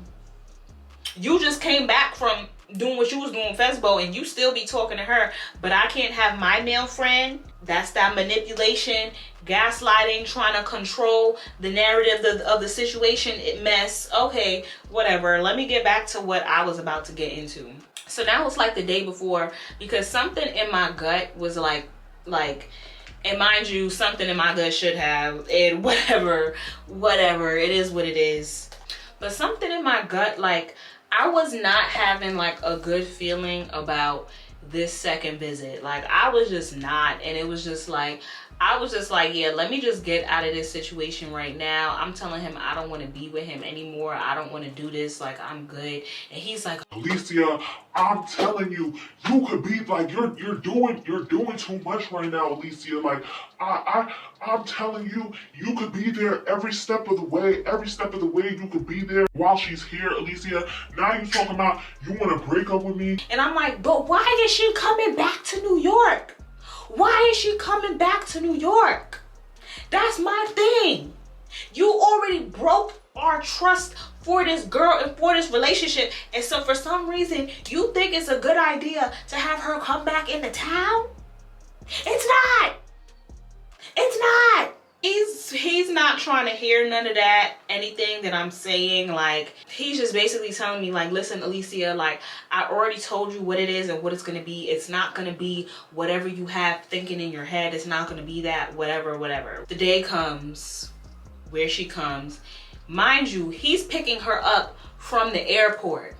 You just came back from doing what you was doing, Fesbo, and you still be talking to her. But I can't have my male friend. That's that manipulation, gaslighting, trying to control the narrative of the situation. It mess. Okay, whatever. Let me get back to what I was about to get into. So that was like the day before, because something in my gut was like, and mind you, something in my gut should have, and whatever, it is what it is. But something in my gut, like, I was not having like a good feeling about this second visit. Like, I was just not, and it was just like, I was just like, yeah, let me just get out of this situation right now. I'm telling him I don't want to be with him anymore. I don't want to do this. Like, I'm good. And he's like, Alicia, I'm telling you, you could be like you're doing too much right now, Alicia. Like I'm telling you, you could be there every step of the way. Every step of the way, you could be there while she's here, Alicia. Now you talking about you want to break up with me? and I'm like, but why is she coming back to New York? Why is she coming back to New York? That's my thing. You already broke our trust for this girl and for this relationship. And so for some reason, you think it's a good idea to have her come back into town? It's not. It's not. He's not trying to hear none of that, anything that I'm saying. Like, he's just basically telling me, like, listen, Alicia, like, I already told you what it is and what it's going to be. It's not going to be whatever you have thinking in your head. It's not going to be that, whatever. The day comes where she comes. Mind you, he's picking her up from the airport.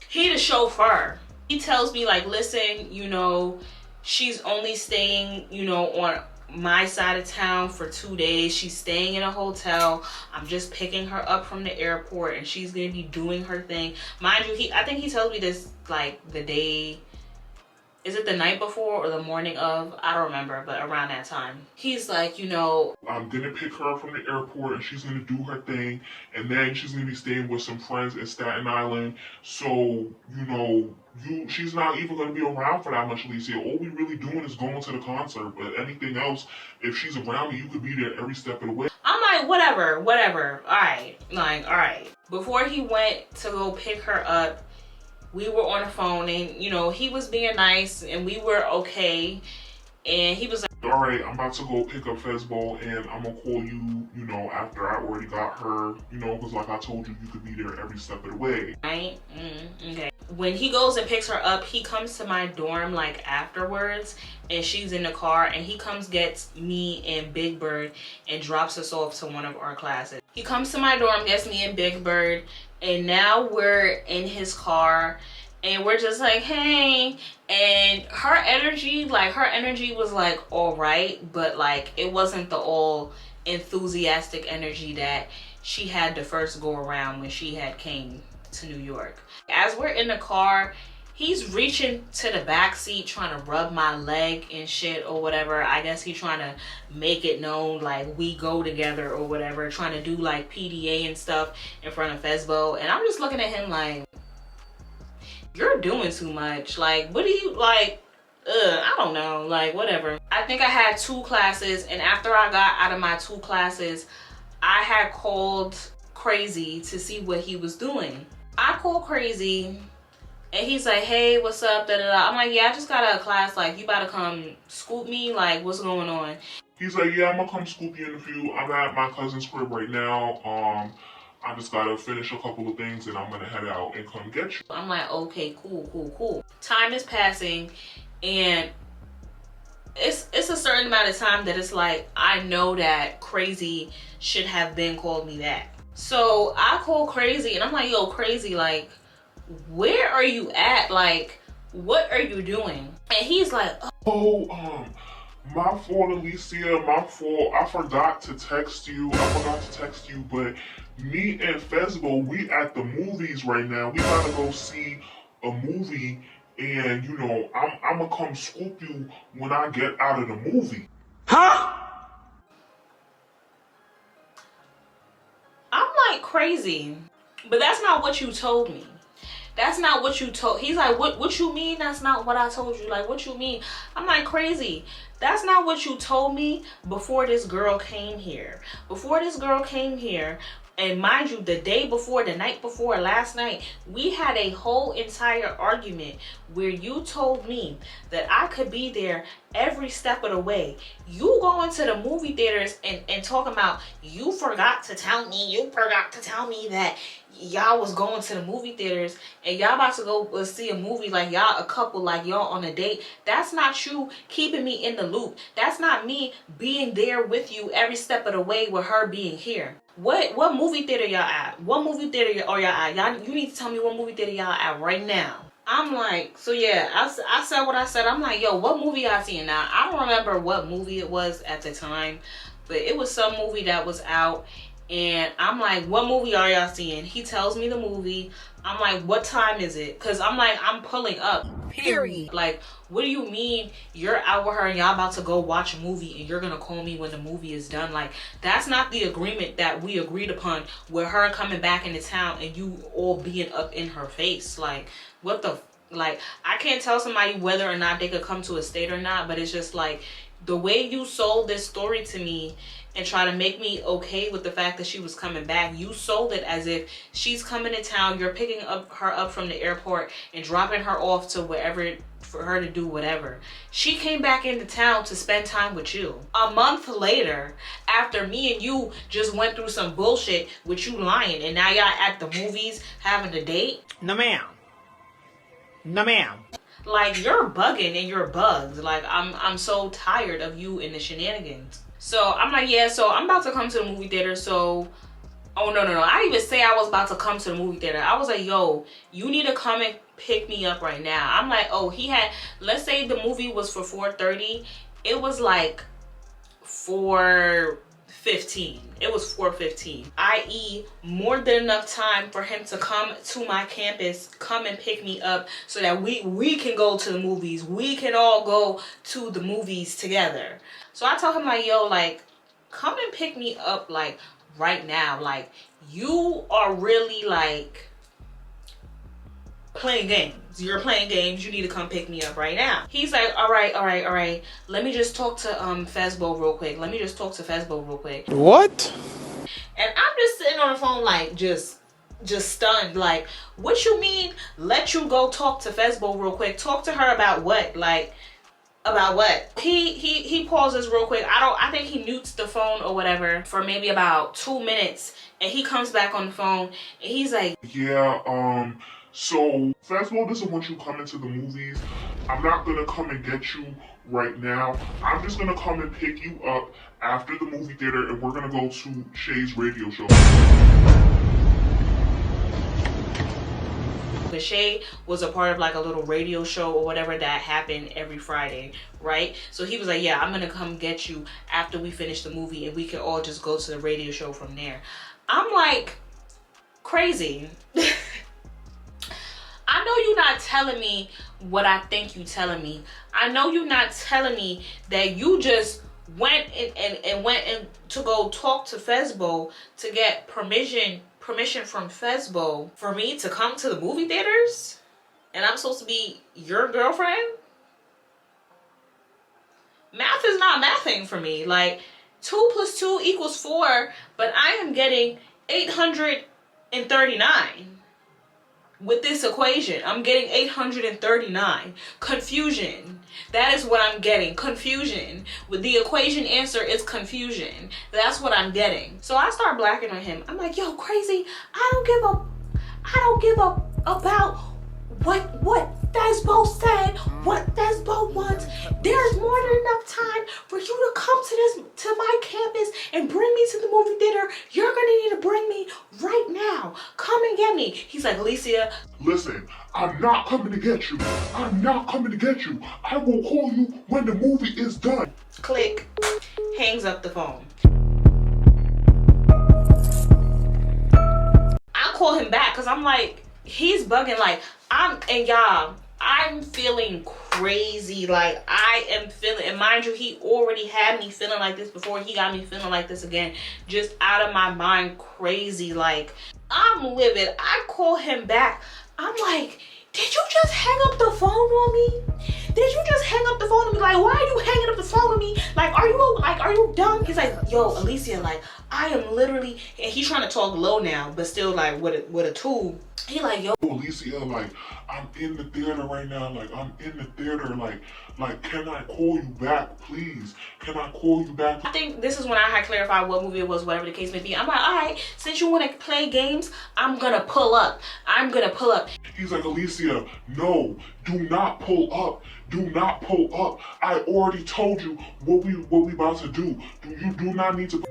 He the chauffeur. He tells me, like, listen, you know, she's only staying, you know, on my side of town for 2 days. She's staying in a hotel. I'm just picking her up from the airport and she's gonna be doing her thing. Mind you, I think he tells me this like the day, is it the night before or the morning of? I don't remember, but around that time. He's like, you know, I'm gonna pick her up from the airport and she's gonna do her thing, and then she's gonna be staying with some friends in Staten Island. So, you know, she's not even gonna be around for that much, Alicia. All we really doing is going to the concert. But anything else, if she's around me, you could be there every step of the way. I'm like, whatever. Alright. Like, alright. Before he went to go pick her up, we were on the phone and, you know, he was being nice and we were okay. And he was like, all right, I'm about to go pick up Fezbo and I'm gonna call you, you know, after I already got her, you know, because like I told you, you could be there every step of the way. right? Okay. When he goes and picks her up, he comes to my dorm like afterwards and she's in the car and he gets me and Big Bird and drops us off to one of our classes. He comes to my dorm, gets me and Big Bird, and now we're in his car and we're just like, hey. And her energy was like all right, but like it wasn't the all enthusiastic energy that she had the first go around when she had came to New York. As we're in the car, he's reaching to the back seat trying to rub my leg and shit or whatever. I guess he's trying to make it known like we go together or whatever, trying to do like PDA and stuff in front of Fezbo. And I'm just looking at him like, you're doing too much. Like, what do you like? I don't know, like whatever. I think I had 2 classes, and after I got out of my 2 classes, I had called Crazy to see what he was doing. I called Crazy and he's like, hey, what's up, da, da, da. I'm like, yeah, I just got out of class, like you about to come scoop me, like what's going on? He's like, yeah, I'm gonna come scoop you in a few. I'm at my cousin's crib right now. I just gotta finish a couple of things and I'm gonna head out and come get you. I'm like, okay, cool. Time is passing and it's a certain amount of time that it's like, I know that Crazy should have been called me back. So I call Crazy and I'm like, yo, Crazy, like, where are you at? Like, what are you doing? And he's like, oh, my fault, Alicia, my fault. I forgot to text you, but me and Fezbo, we at the movies right now. We gotta go see a movie, and you know, I'm gonna come scoop you when I get out of the movie. Huh? I'm like, Crazy, but that's not what you told me. That's not what you told. He's like, what you mean? That's not what I told you. Like, what you mean? I'm like, Crazy. That's not what you told me before this girl came here. Before this girl came here, and mind you, the day before, the night before, last night, we had a whole entire argument where you told me that I could be there every step of the way. You going to the movie theaters and talking about you forgot to tell me that y'all was going to the movie theaters and y'all about to go see a movie, like y'all a couple, like y'all on a date. That's not you keeping me in the loop. That's not me being there with you every step of the way with her being here. What movie theater y'all at? What movie theater are y'all at? You need to tell me what movie theater y'all at right now. I'm like, so yeah, I said what I said. I'm like, yo, what movie I seen? Now, I don't remember what movie it was at the time, but it was some movie that was out. And I'm like, what movie are y'all seeing? He tells me the movie. I'm like, what time is it? Because I'm like, I'm pulling up. Period. Like, what do you mean you're out with her and y'all about to go watch a movie and you're going to call me when the movie is done? Like, that's not the agreement that we agreed upon with her coming back into town and you all being up in her face. Like, what the... Like, I can't tell somebody whether or not they could come to a state or not, but it's just like, the way you sold this story to me and try to make me okay with the fact that she was coming back, you sold it as if she's coming to town, you're picking her up from the airport and dropping her off to wherever for her to do whatever. She came back into town to spend time with you. A month later, after me and you just went through some bullshit with you lying, and now y'all at the movies having a date. No ma'am. No ma'am. Like, you're bugging and you're bugs. Like, I'm so tired of you and the shenanigans. So I'm like, yeah, so I'm about to come to the movie theater. So, oh no, I didn't even say I was about to come to the movie theater. I was like, yo, you need to come and pick me up right now. I'm like, oh, he had, let's say the movie was for 4:30. It was like 4:15. It was 4:15, i.e. more than enough time for him to come to my campus, come and pick me up so that we can go to the movies. We can all go to the movies together. So I told him, like, yo, like, come and pick me up, like, right now. Like, you are really, like, playing games. You're playing games. You need to come pick me up right now. He's like, all right. Let me just talk to Fezbo real quick. What? And I'm just sitting on the phone like just stunned. Like, what you mean let you go talk to Fezbo real quick? Talk to her about what? Like, about what? He pauses real quick. I think he mutes the phone or whatever for maybe about 2 minutes, and he comes back on the phone and he's like, yeah, so Fazmo doesn't want you coming to the movies. I'm not gonna come and get you right now. I'm just gonna come and pick you up after the movie theater, and we're gonna go to Shay's radio show. but Shay was a part of like a little radio show or whatever that happened every Friday, right? So he was like, yeah, I'm gonna come get you after we finish the movie and we can all just go to the radio show from there. I'm like, crazy. I know you're not telling me what I think you telling me. I know you're not telling me that you just went and went in to go talk to Fezbo to get permission from Fezbo for me to come to the movie theaters, and I'm supposed to be your girlfriend. Math is not mathing for me. Like, 2 + 2 = 4, but I am getting 839 with this equation. I'm getting 839. Confusion. That is what I'm getting. Confusion. With the equation answer is confusion. That's what I'm getting. So I start blacking on him. I'm like, yo, crazy. I don't give up about what Fezbo said, what Fezbo wants. There's more than enough time for you to come to my campus and bring me to the movie theater. You're gonna need to bring me right now. Come and get me. He's like, Alicia, listen, I'm not coming to get you. I'm not coming to get you. I will call you when the movie is done. click, hangs up the phone. I call him back because I'm like, he's bugging. Like, I'm feeling crazy. Like, I am feeling, and mind you, he already had me feeling like this before. He got me feeling like this again, just out of my mind, crazy. Like, I'm livid. I call him back. I'm like, did you just hang up the phone on me? Did you just hang up the phone on me? Like, why are you hanging up the phone on me? Like, are you dumb? He's like, yo, Alicia, like, I am literally, and he's trying to talk low now, but still like with a tool. He like, yo, Alicia, like, I'm in the theater right now. Like, I'm in the theater. Like, can I call you back, please? Can I call you back? I think this is when I had clarified what movie it was, whatever the case may be. I'm like, all right, since you want to play games, I'm gonna pull up. He's like, Alicia, no, do not pull up. Do not pull up. I already told you what we about to do. You do not need to.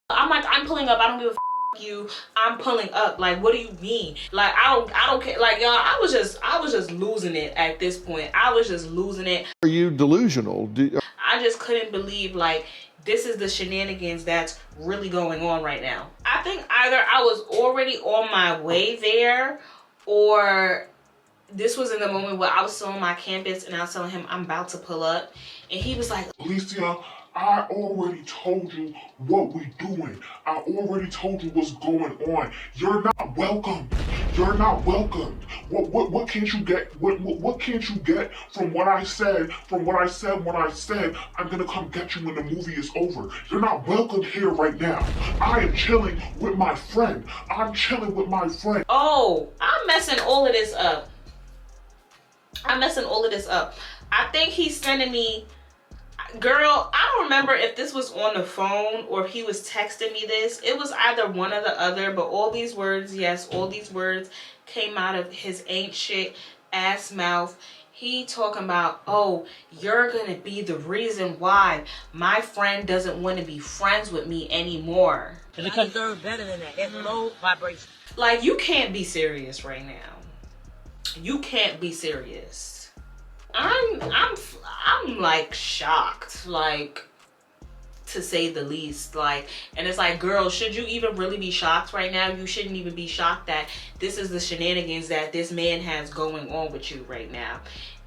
I'm like, I'm pulling up. I don't give a you, I'm pulling up. Like, what do you mean? Like, I don't care. Like, y'all, I was just losing it at this point. I was just losing it. Are you delusional? I just couldn't believe, like, this is the shenanigans that's really going on right now. I think either I was already on my way there, or this was in the moment where I was still on my campus and I was telling him I'm about to pull up, and he was like, Alicia, I already told you what we doing. I already told you what's going on. You're not welcome. You're not welcomed. What can't you get? What can't you get from what I said? From what I said when I said I'm gonna come get you when the movie is over. You're not welcomed here right now. I am chilling with my friend. I'm chilling with my friend. oh, I'm messing all of this up. I think he's sending me, girl, I don't remember if this was on the phone or if he was texting me this. It was either one or the other, but all these words, yes, all these words came out of his ain't shit ass mouth. He talking about, oh, you're gonna be the reason why my friend doesn't want to be friends with me anymore. And it comes better than that. It's low vibration. Like, you can't be serious right now. You can't be serious. I'm like shocked, like, to say the least. Like, and it's like, girl, should you even really be shocked right now? You shouldn't even be shocked that this is the shenanigans that this man has going on with you right now.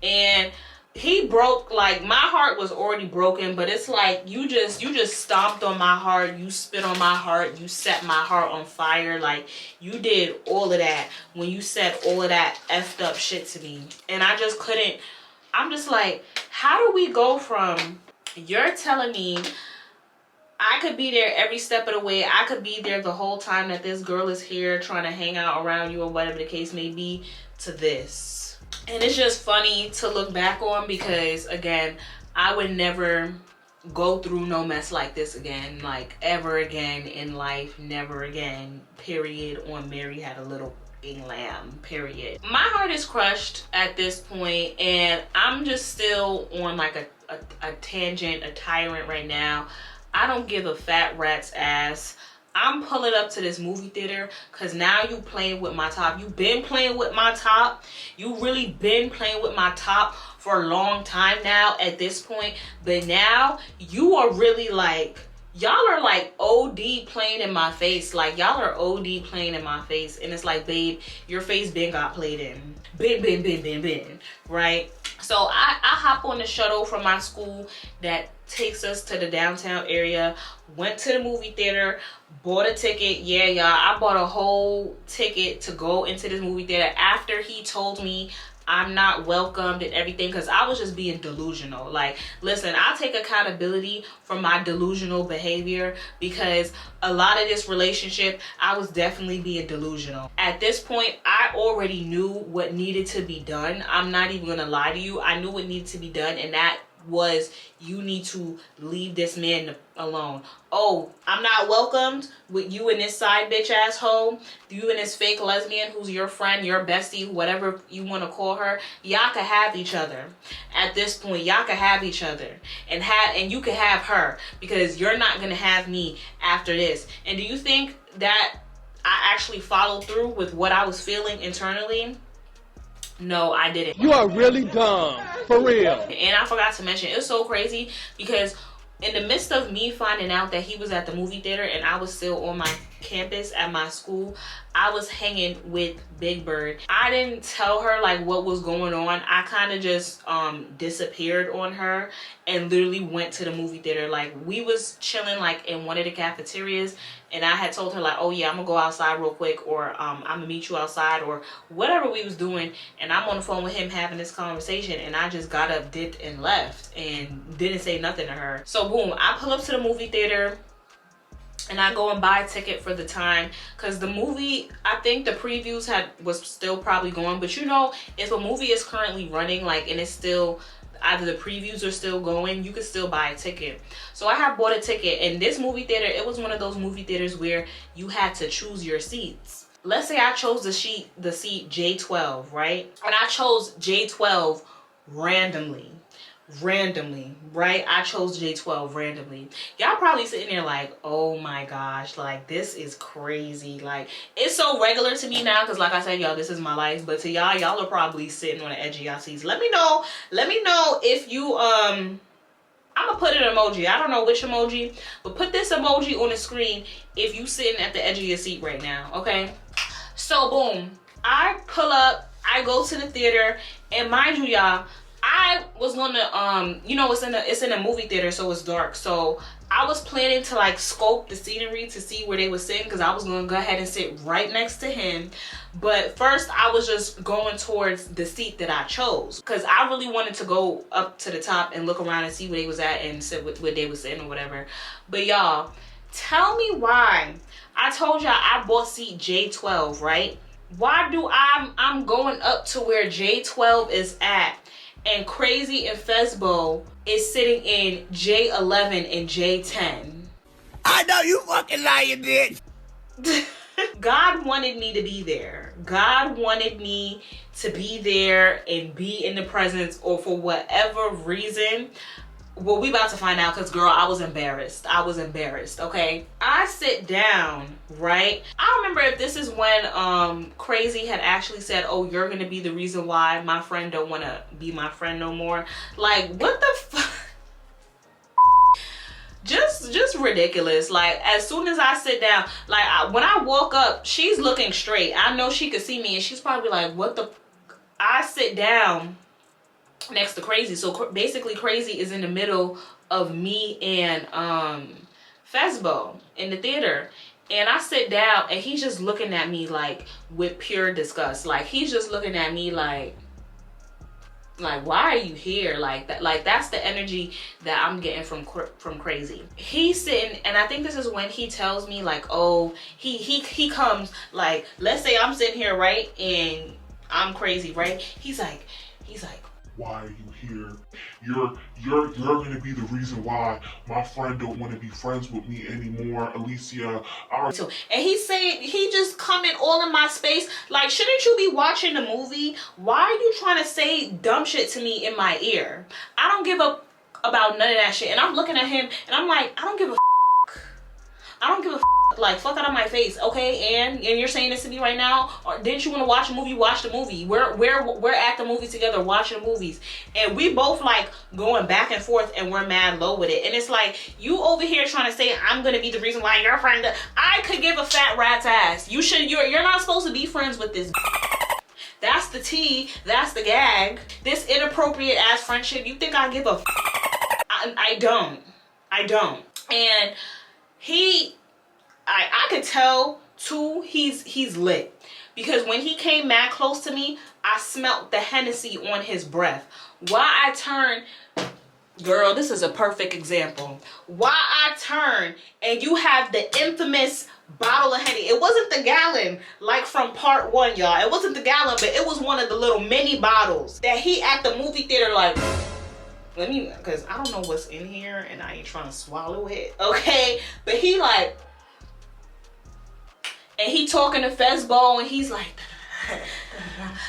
And he broke, like, my heart was already broken, but it's like you just stomped on my heart, you spit on my heart, you set my heart on fire. Like, you did all of that when you said all of that effed up shit to me. And I just couldn't. I'm just like, how do we go from you're telling me I could be there every step of the way, I could be there the whole time that this girl is here trying to hang out around you or whatever the case may be, to this. And it's just funny to look back on, because again, I would never go through no mess like this again, like ever again in life. Never again, period. On Mary Had a Little Lamb, period. My heart is crushed at this point, and I'm just still on like a tangent, a tyrant right now. I don't give a fat rat's ass. I'm pulling up to this movie theater because now you playing with my top. You've been playing with my top. You really been playing with my top for a long time now at this point. But now you are really like, y'all are like OD playing in my face. Like, y'all are OD playing in my face. And it's like, babe, your face been got played in. Been. Right? So I hop on the shuttle from my school that takes us to the downtown area, went to the movie theater, bought a ticket. Yeah, y'all, I bought a whole ticket to go into this movie theater after he told me I'm not welcomed and everything, because I was just being delusional. Like, listen, I take accountability for my delusional behavior, because a lot of this relationship, I was definitely being delusional. At this point, I already knew what needed to be done. I'm not even gonna lie to you. I knew what needed to be done, and that was, you need to leave this man alone. Oh, I'm not welcomed with you and this side bitch asshole, you and this fake lesbian who's your friend, your bestie, whatever you want to call her. Y'all can have each other. At this point, y'all can have each other, and you can have her, because you're not gonna have me after this. And do you think that I actually followed through with what I was feeling internally? No, I didn't. You are really dumb. For real. And I forgot to mention, it's so crazy because in the midst of me finding out that he was at the movie theater and I was still on my campus at my school, I was hanging with Big Bird. I didn't tell her like what was going on. I kind of just disappeared on her and literally went to the movie theater. Like, we was chilling like in one of the cafeterias, and I had told her like, oh yeah, I'm gonna go outside real quick, or I'm gonna meet you outside, or whatever we was doing. And I'm on the phone with him having this conversation, and I just got up, dipped, and left and didn't say nothing to her. So boom, I pull up to the movie theater and I go and buy a ticket for the time, because the movie, I think the previews was still probably going. But you know, if a movie is currently running, like, and it's still, either the previews are still going, you could still buy a ticket. So I have bought a ticket, and this movie theater, it was one of those movie theaters where you had to choose your seats. Let's say I chose the seat J12, right? And I chose J12 randomly. randomly, right? I chose J12 randomly. Y'all probably sitting there like, oh my gosh, like this is crazy. Like it's so regular to me now because like I said, y'all, this is my life. But to y'all are probably sitting on the edge of y'all seats. Let me know if you I'm gonna put an emoji. I don't know which emoji, but put this emoji on the screen if you sitting at the edge of your seat right now, okay? So boom, I pull up, I go to the theater, and mind you, y'all, I was gonna you know, it's in a movie theater, so it's dark. So I was planning to like scope the scenery to see where they were sitting because I was gonna go ahead and sit right next to him. But first I was just going towards the seat that I chose because I really wanted to go up to the top and look around and see where they was at and sit where they was sitting or whatever. But y'all, tell me why. I told y'all I bought seat J12, right? Why do I'm going up to where J12 is at and Crazy and Fesbo is sitting in J11 and J10? I know you fucking lying, bitch. God wanted me to be there. God wanted me to be there and be in the presence, or for whatever reason. Well, we about to find out because, girl, I was embarrassed. Okay? I sit down, right? I don't remember if this is when Crazy had actually said, oh, you're going to be the reason why my friend don't want to be my friend no more. Like, what the fuck? Just ridiculous. Like, as soon as I sit down, like, when I walk up, she's looking straight. I know she could see me, and she's probably like, what the... I sit down next to Crazy. So basically Crazy is in the middle of me and Fesbo in the theater, and I sit down and he's just looking at me like with pure disgust. Like he's just looking at me like why are you here? Like that. Like that's the energy that I'm getting from Crazy. He's sitting, and I think this is when he tells me like, oh, he comes, like, let's say I'm sitting here, right, and I'm Crazy, right? He's like why are you here? You're gonna be the reason why my friend don't want to be friends with me anymore, Alicia. And he's saying, he just coming all in my space. Like, shouldn't you be watching the movie? Why are you trying to say dumb shit to me in my ear? I don't give up about none of that shit. And I'm looking at him and I'm like, I don't give a like, fuck out of my face, okay? And you're saying this to me right now? Or didn't you want to watch a movie? Watch the movie. We're at the movie together watching movies, and we both like going back and forth, and we're mad low with it. And it's like, you over here trying to say I'm gonna be the reason why your friend. I could give a fat rat's ass. You're not supposed to be friends with this. That's the tea. That's the gag. This inappropriate ass friendship. You think I give a? I don't. And I could tell too, he's lit, because when he came mad close to me, I smelt the Hennessy on his breath. Why I turn, girl, this is a perfect example. Why I turn and you have the infamous bottle of Henny. It wasn't the gallon like from part 1, y'all. It wasn't the gallon, but it was one of the little mini bottles that he at the movie theater like, let me, because I don't know what's in here and I ain't trying to swallow it, okay? But he like, and he talking to Fesbo, and he's like,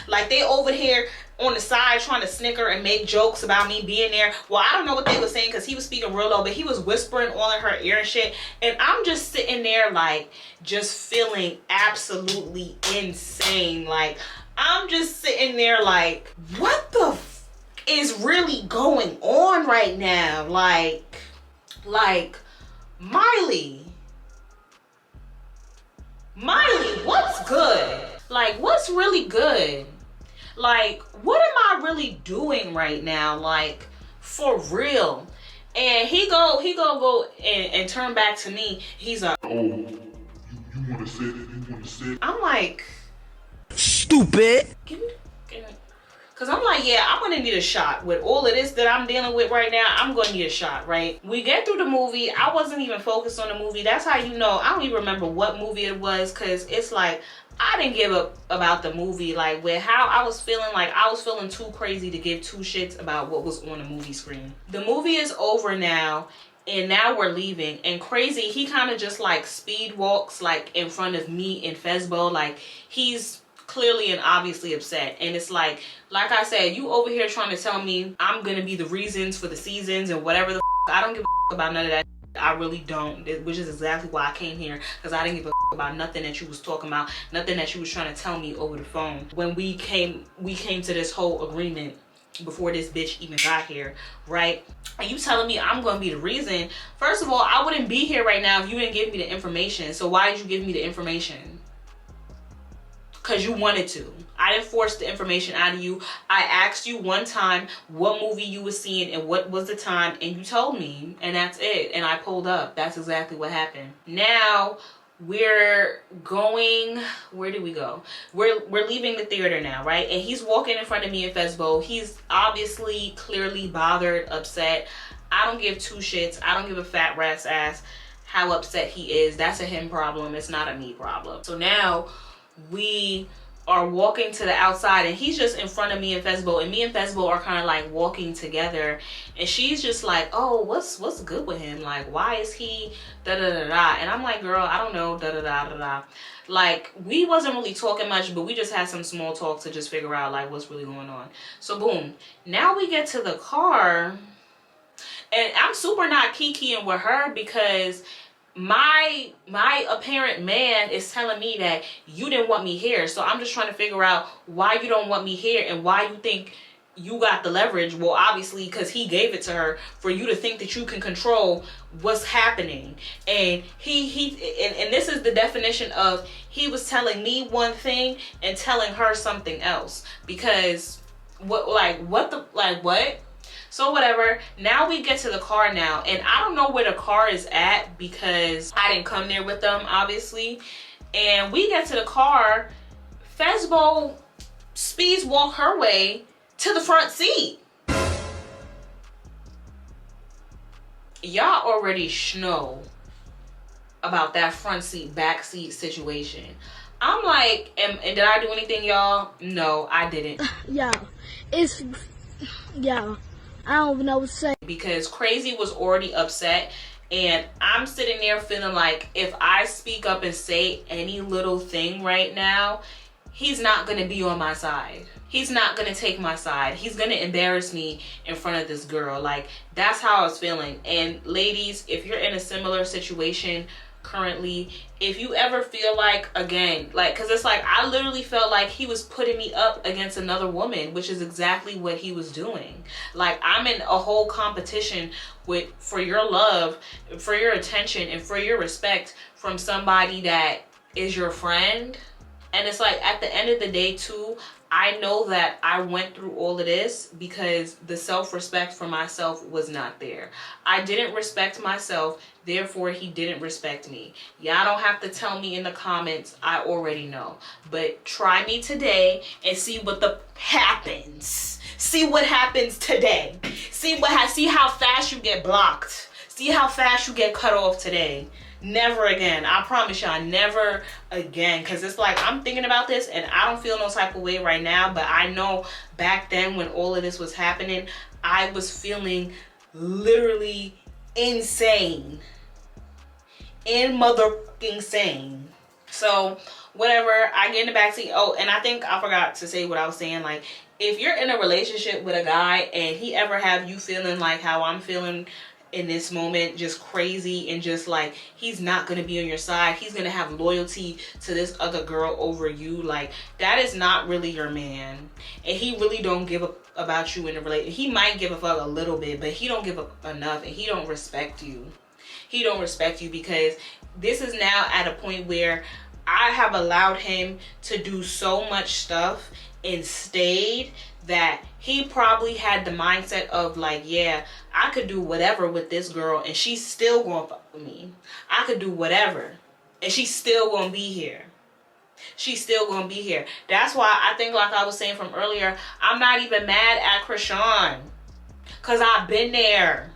like they over here on the side trying to snicker and make jokes about me being there. Well, I don't know what they were saying because he was speaking real low, but he was whispering all in her ear and shit. And I'm just sitting there like, just feeling absolutely insane. Like, I'm just sitting there like, what the is really going on right now? Like Miley, what's good? Like, what's really good? Like, what am I really doing right now? Like, for real. And he go and turn back to me. He's like, oh, you want to sit? You want to sit? I'm like, Stupid. give me. Because I'm like, yeah, I'm going to need a shot. With all of this that I'm dealing with right now, I'm going to need a shot, right? We get through the movie. I wasn't even focused on the movie. That's how you know. I don't even remember what movie it was, because it's like, I didn't give up about the movie. Like, with how I was feeling, like, I was feeling too crazy to give two shits about what was on the movie screen. The movie is over now, and now we're leaving. And Crazy, he kind of just, like, speed walks, like, in front of me and Fesbo. Like, he's clearly and obviously upset. And it's like I said, you over here trying to tell me I'm gonna be the reasons for the seasons and whatever the I don't give a about none of that. I really don't, which is exactly why I came here, because I didn't give a about nothing that you was talking about, nothing that you was trying to tell me over the phone. When we came to this whole agreement before this bitch even got here, right? And you telling me I'm gonna be the reason? First of all, I wouldn't be here right now if you didn't give me the information. So why did you give me the information? Because you wanted to. I didn't force the information out of you. I asked you one time what movie you were seeing and what was the time, and you told me, and that's it. And I pulled up. That's exactly what happened. Now we're going, where did we go? We're leaving the theater now, right? And he's walking in front of me in Fesbo. He's obviously clearly bothered, upset. I don't give two shits. I don't give a fat rat's ass how upset he is. That's a him problem. It's not a me problem. So now we are walking to the outside, and he's just in front of me and Fesbo, and me and Fesbo are kind of like walking together, and she's just like, oh, what's good with him? Like, why is he da da da da? And I'm like, girl, I don't know, da da da da da. Like, we wasn't really talking much, but we just had some small talk to just figure out like what's really going on. So boom, now we get to the car, and I'm super not kikiing with her because my apparent man is telling me that you didn't want me here. So I'm just trying to figure out why you don't want me here and why you think you got the leverage. Well, obviously because he gave it to her for you to think that you can control what's happening. And and this is the definition of he was telling me one thing and telling her something else. Because what? So whatever, now we get to the car now, and I don't know where the car is at because I didn't come there with them, obviously. And we get to the car, Fesbo speeds walk her way to the front seat. Y'all already know about that front seat, back seat situation. I'm like, and did I do anything, y'all? No, I didn't. I don't even know what to say. Because Crazy was already upset, and I'm sitting there feeling like if I speak up and say any little thing right now, he's not going to be on my side. He's not going to take my side. He's going to embarrass me in front of this girl. Like, that's how I was feeling. And ladies, if you're in a similar situation currently, if you ever feel like, again, like, because it's like I literally felt like he was putting me up against another woman, which is exactly what he was doing. Like, I'm in a whole competition for your love, for your attention, and for your respect from somebody that is your friend. And it's like, at the end of the day too, I know that I went through all of this because the self-respect for myself was not there. I didn't respect myself, therefore he didn't respect me. Y'all don't have to tell me in the comments, I already know. But try me today and see what happens. See what happens today. See how fast you get blocked. See how fast you get cut off today. Never again. I promise y'all, never again. Because it's like, I'm thinking about this and I don't feel no type of way right now. But I know back then when all of this was happening, I was feeling literally insane. Motherfucking sane. So whatever, I get in the backseat. Oh, and I think I forgot to say what I was saying. Like, if you're in a relationship with a guy and he ever have you feeling like how I'm feeling in this moment, just crazy, and just like he's not gonna be on your side, he's gonna have loyalty to this other girl over you, like, that is not really your man. And he really don't give a about you in a relationship. He might give a fuck a little bit, but he don't give a enough, and he don't respect you. He don't respect you because this is now at a point where I have allowed him to do so much stuff and stayed that he probably had the mindset of like, yeah, I could do whatever with this girl and she's still gonna fuck with me. I could do whatever and she's still gonna be here. She's still gonna be here. That's why I think, like I was saying from earlier, I'm not even mad at Krishan, because I've been there.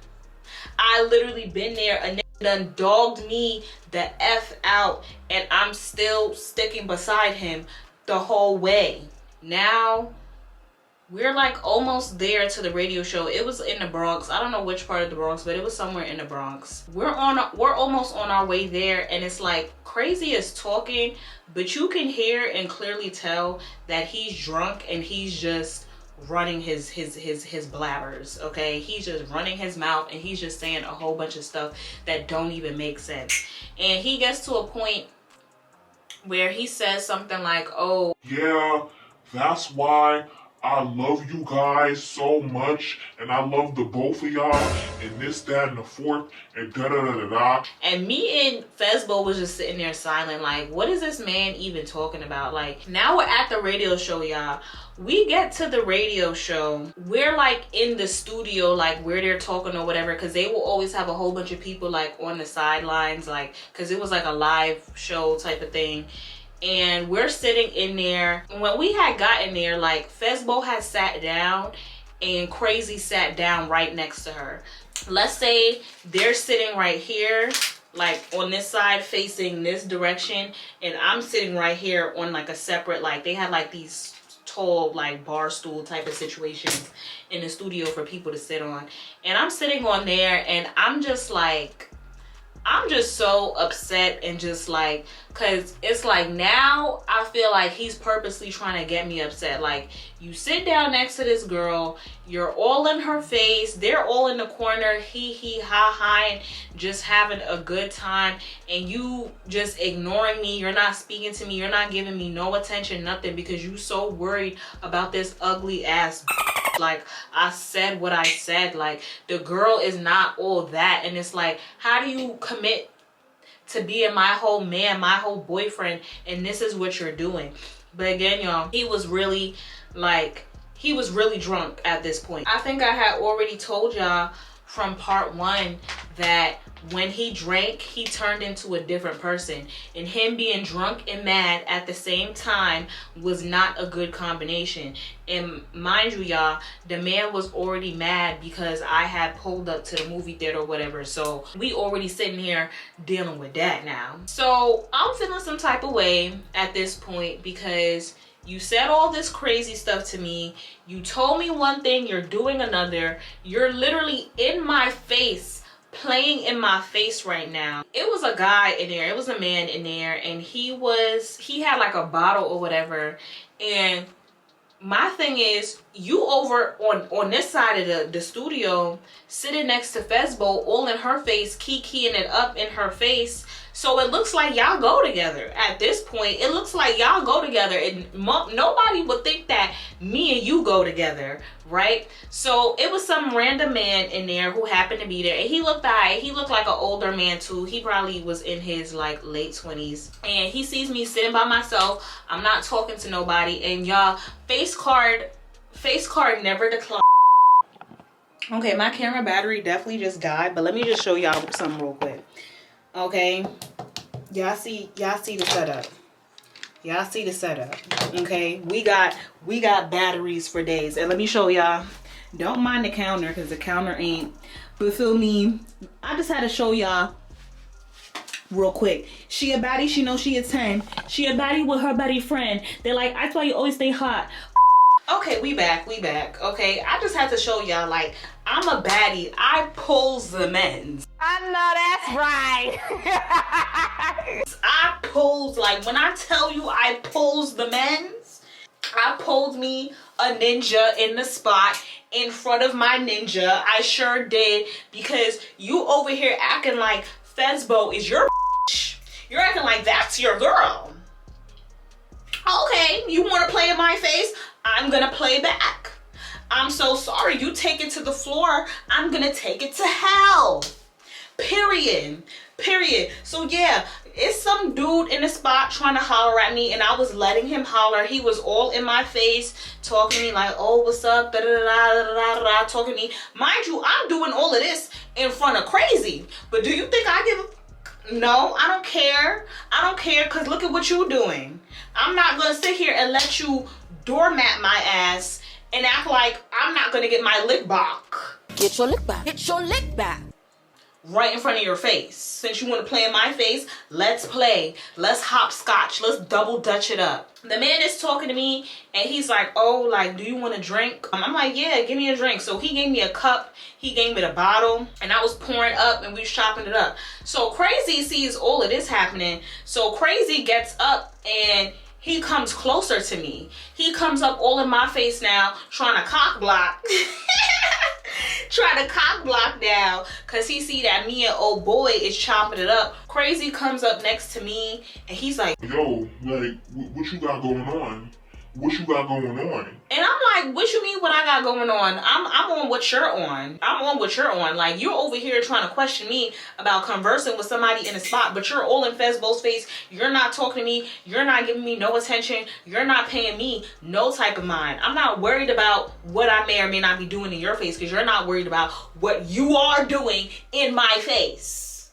I literally been there. A nigga done dogged me the F out and I'm still sticking beside him the whole way. Now We're like almost there to the radio show. It was in the Bronx. I don't know which part of the Bronx, but it was somewhere in the Bronx. We're almost on our way there, and it's like Crazy is talking, but you can hear and clearly tell that he's drunk and he's just running his blabbers. Okay, he's just running his mouth and he's just saying a whole bunch of stuff that don't even make sense. And he gets to a point where he says something like, oh yeah, that's why I love you guys so much, and I love the both of y'all, and this, that, and the fourth, and da-da-da-da-da. And me and Fezbo was just sitting there silent, like, what is this man even talking about? Like, now we're at the radio show, y'all. We get to the radio show. We're like in the studio, like where they're talking or whatever, because they will always have a whole bunch of people like on the sidelines, like, because it was like a live show type of thing. And we're sitting in there. When we had gotten there, like Fezbo had sat down and Crazy sat down right next to her. Let's say they're sitting right here, like on this side facing this direction, and I'm sitting right here on like a separate, like they had like these tall like bar stool type of situations in the studio for people to sit on. And I'm sitting on there and I'm just like, I'm just so upset and just like, cause it's like now I feel like he's purposely trying to get me upset. Like, you sit down next to this girl, you're all in her face, they're all in the corner, hee ha ha, and just having a good time, and you just ignoring me, you're not speaking to me, you're not giving me no attention, nothing, because you so worried about this ugly ass. Like, I said what I said. Like, the girl is not all that. And it's like, how do you commit to being my whole man, my whole boyfriend, and this is what you're doing? But again, y'all, he was really like, he was really drunk at this point. I think I had already told y'all from part 1 that when he drank, he turned into a different person, and him being drunk and mad at the same time was not a good combination. And mind you, y'all, the man was already mad because I had pulled up to the movie theater or whatever, so we already sitting here dealing with that now. So I'm feeling some type of way at this point, because you said all this crazy stuff to me. You told me one thing, you're doing another. You're literally in my face, playing in my face right now. It was a guy in there, it was a man in there, and he had like a bottle or whatever. And my thing is, you over on this side of the studio, sitting next to Fezbo, all in her face, keying it up in her face. So it looks like y'all go together. At this point, it looks like y'all go together, and nobody would think that me and you go together, right? So it was some random man in there who happened to be there, and he looked alright. He looked like an older man too. He probably was in his like late 20s, and he sees me sitting by myself. I'm not talking to nobody, and y'all, face card never declined. Okay, my camera battery definitely just died, but let me just show y'all something real quick. Okay, y'all see the setup. Y'all see the setup. Okay, we got batteries for days. And let me show y'all. Don't mind the counter, because the counter ain't, but feel me, I just had to show y'all real quick. She a baddie, she knows she is 10. She a baddie with her baddie friend. They're like, that's why you always stay hot. Okay, we back. Okay, I just had to show y'all, like, I'm a baddie. I pulls the men's. I know that's right. I pulls, like, when I tell you I pulls the men's, I pulled me a ninja in the spot in front of my ninja. I sure did, because you over here acting like Fezbo is your bitch. You're acting like that's your girl. Okay, you want to play in my face? I'm gonna play back. I'm so sorry. You take it to the floor, I'm gonna take it to hell. Period. So yeah, it's some dude in the spot trying to holler at me, and I was letting him holler. He was all in my face, talking to me like, oh, what's up, da da da da da da, talking to me. Mind you, I'm doing all of this in front of Crazy, but do you think I give a... No, I don't care. I don't care, because look at what you're doing. I'm not gonna sit here and let you doormat my ass and act like I'm not gonna get my lick back. Get your lick back. Get your lick back. right in front of your face. Since you want to play in my face, let's play. Let's hopscotch. Let's double dutch it up. The man is talking to me and he's like, oh, like, do you want a drink? I'm like, yeah, give me a drink. So he gave me a cup. He gave me the bottle and I was pouring up and we was chopping it up. So Crazy sees all of this happening. So Crazy gets up and he comes closer to me. He comes up all in my face now, trying to cock block. Trying to cock block now because he see that me and old boy is chopping it up. Crazy comes up next to me and he's like, yo, like, what you got going on? What you got going on? And I'm like, what you mean what I got going on? I'm on what you're on. I'm on what you're on. Like, you're over here trying to question me about conversing with somebody in a spot, but you're all in Fezbo's face. You're not talking to me. You're not giving me no attention. You're not paying me no type of mind. I'm not worried about what I may or may not be doing in your face because you're not worried about what you are doing in my face.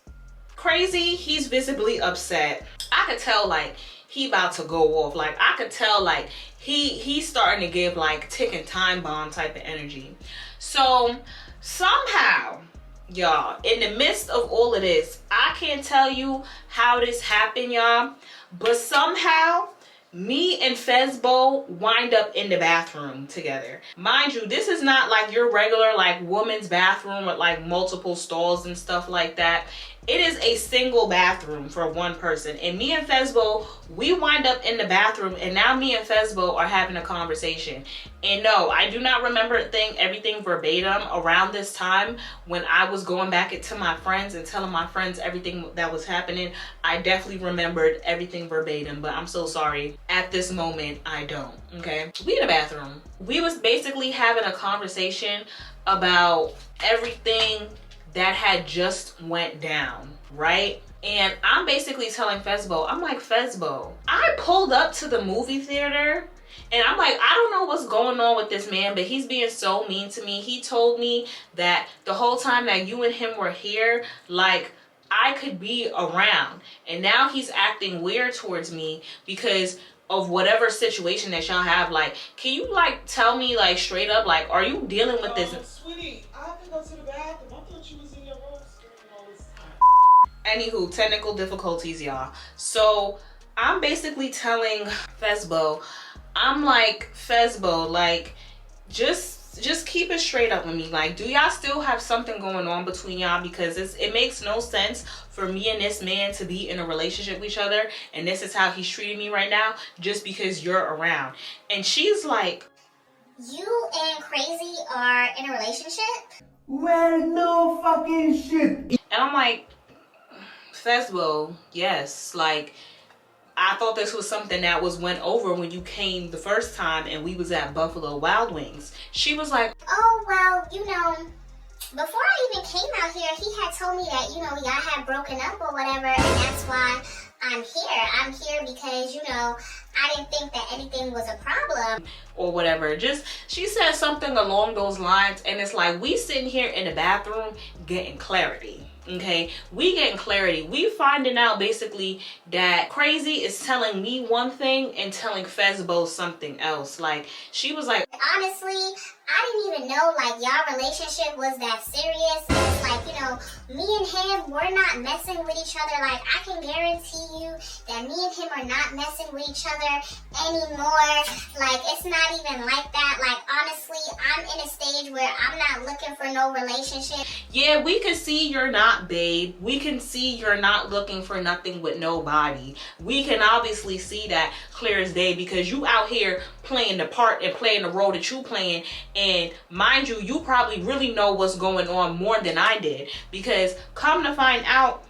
Crazy, he's visibly upset. I could tell, like, he about to go off. Like, I could tell, like, he's starting to give like ticking time bomb type of energy. So somehow, y'all, in the midst of all of this, I can't tell you how this happened, y'all, but somehow me and Fezbo wind up in the bathroom together. Mind you, this is not like your regular like woman's bathroom with like multiple stalls and stuff like that. It is a single bathroom for one person. And me and Fezbo, we wind up in the bathroom and now me and Fezbo are having a conversation. And no, I do not remember everything verbatim around this time when I was going back to my friends and telling my friends everything that was happening. I definitely remembered everything verbatim, but I'm so sorry. At this moment, I don't, okay? We in the bathroom. We was basically having a conversation about everything that had just went down, right? And I'm basically telling Fezbo, I'm like, Fezbo, I pulled up to the movie theater and I'm like, I don't know what's going on with this man, but he's being so mean to me. He told me that the whole time that you and him were here, like, I could be around. And now he's acting weird towards me because of whatever situation that y'all have. Like, can you like tell me like straight up, like, are you dealing with this? Sweetie, I have to go to the bathroom. I thought you was in your room screaming all this time. Anywho, technical difficulties, y'all. So I'm basically telling Fezbo, I'm like, Fezbo, like, just keep it straight up with me. Like, do y'all still have something going on between y'all? Because it makes no sense for me and this man to be in a relationship with each other, and this is how he's treating me right now just because you're around. And she's like, you and Crazy are in a relationship? Well, no fucking shit. and I'm like, Fezbo, yes, like, I thought this was something that was went over when you came the first time and we was at Buffalo Wild Wings. She was like, oh, well, you know, before I even came out here, he had told me that, you know, y'all had broken up or whatever, and that's why I'm here. I'm here because, you know, I didn't think that anything was a problem. Or whatever. Just, she said something along those lines, and it's like, we sitting here in the bathroom getting clarity. Okay, we getting clarity. We finding out basically that Crazy is telling me one thing and telling Fezbo something else. Like, she was like, honestly, I didn't even know like y'all relationship was that serious. It's like, you know, me and him, we're not messing with each other. Like, I can guarantee you that me and him are not messing with each other anymore. Like, it's not even like that. Like, honestly, I'm in a stage where I'm not looking for no relationship. yeah, we can see you're not, babe. We can see you're not looking for nothing with nobody. We can obviously see that clear as day because you out here playing the part and playing the role that you playing. And mind you, you probably really know what's going on more than I did, because come to find out,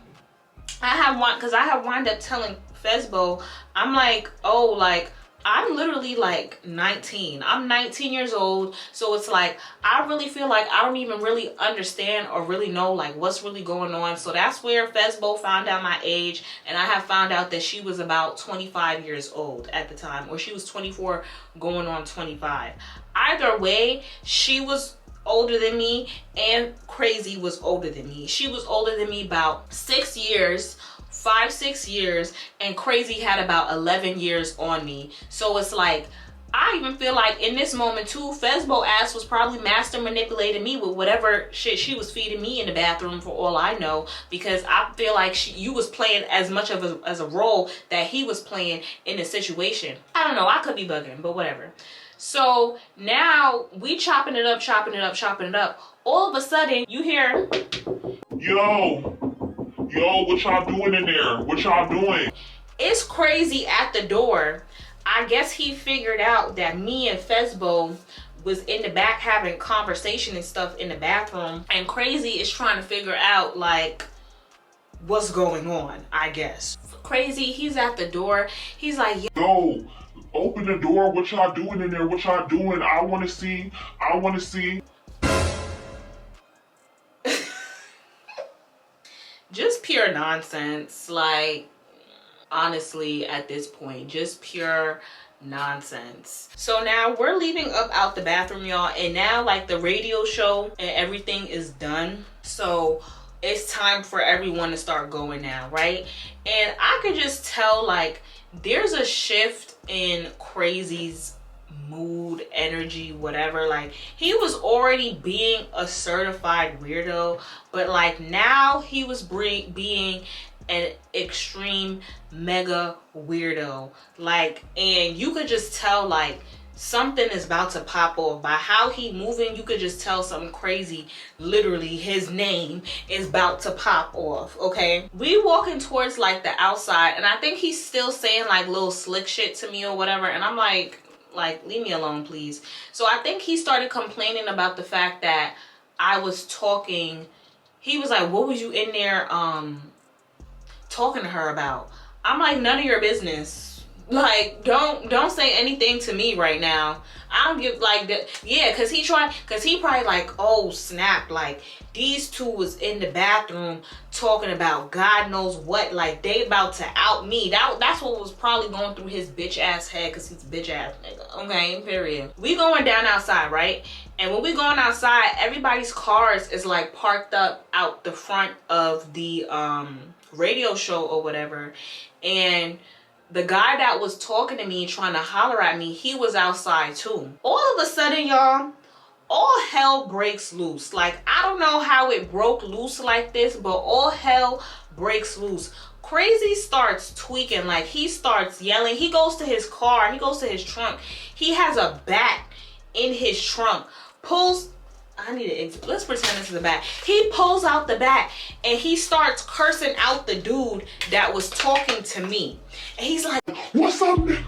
I have wound up telling Fezbo, I'm like, oh, like, I'm literally like 19. I'm 19 years old. So it's like, I really feel like I don't even really understand or really know like what's really going on. So that's where Fezbo found out my age. And I have found out that she was about 25 years old at the time, or she was 24 going on 25. Either way, she was older than me and Crazy was older than me. She was older than me about 6 years. 5-6 years, and Crazy had about 11 years on me. So it's like, I even feel like in this moment too, Fezbo ass was probably master manipulating me with whatever shit she was feeding me in the bathroom, for all I know, because I feel like you was playing as much of as a role that he was playing in the situation. I don't know, I could be bugging, but whatever. So now we chopping it up. All of a sudden you hear, Yo, what y'all doing in there? What y'all doing? it's Crazy at the door. I guess he figured out that me and Fezbo was in the back having conversation and stuff in the bathroom, and Crazy is trying to figure out like what's going on. I guess Crazy, he's at the door. He's like, Yo, open the door. What y'all doing in there? What y'all doing? I want to see. just pure nonsense. Like, honestly, at this point, just pure nonsense. So now we're leaving up out the bathroom, y'all, and now like the radio show and everything is done, so it's time for everyone to start going now, right? And I could just tell like there's a shift in Crazy's mood, energy, whatever. Like, he was already being a certified weirdo, but like now he was being an extreme mega weirdo. Like, and you could just tell like something is about to pop off. By how he moving, you could just tell something crazy, literally his name is about to pop off. Okay, we walking towards like the outside, and I think he's still saying like little slick shit to me or whatever, and I'm like leave me alone, please. So I think he started complaining about the fact that I was talking. He was like, what was you in there talking to her about? I'm like, none of your business. Like, don't say anything to me right now. I don't give like that. Yeah, because he probably like, oh snap, like these two was in the bathroom talking about God knows what, like they about to out me. That's what was probably going through his bitch ass head, because he's a bitch ass nigga. Okay, period. We going down outside, right? And when we going outside, everybody's cars is like parked up out the front of the radio show or whatever. And the guy that was talking to me, trying to holler at me, he was outside too. All of a sudden, y'all, all hell breaks loose. Like, I don't know how it broke loose like this, but all hell breaks loose. Crazy starts tweaking. Like, he starts yelling. He goes to his car. He goes to his trunk. He has a bat in his trunk. Pulls... let's pretend this is a bat. He pulls out the bat and he starts cursing out the dude that was talking to me. And he's like, What's up, nigga?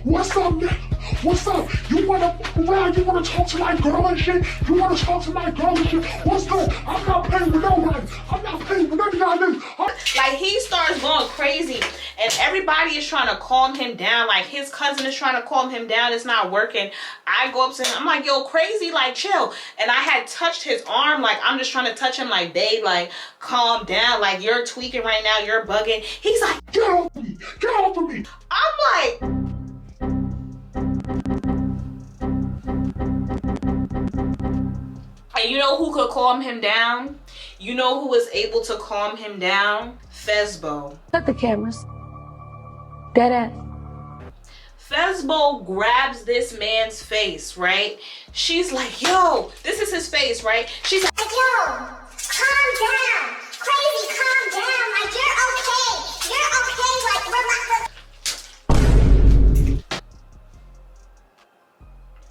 What's up, nigga? What's up? You wanna around? You wanna talk to my girl and shit? You wanna talk to my girl and shit? What's good? I'm not playing with nobody. I'm not playing with none of y'all niggas. Like, he starts going crazy, and everybody is trying to calm him down. Like, his cousin is trying to calm him down. It's not working. I go up to him. I'm like, yo, Crazy, like, chill. And I had touched his arm. Like, I'm just trying to touch him. Like, babe, like, calm down. Like, you're tweaking right now. You're bugging. He's like, Get off me. Get off of me. I'm like... And you know who could calm him down? You know who was able to calm him down? Fezbo. Cut the cameras. Dead ass. Fezbo grabs this man's face, right? She's like, yo, this is his face, right? She's like, yo, calm down. Crazy, calm down. Like, you're okay. You're okay. Like, relax.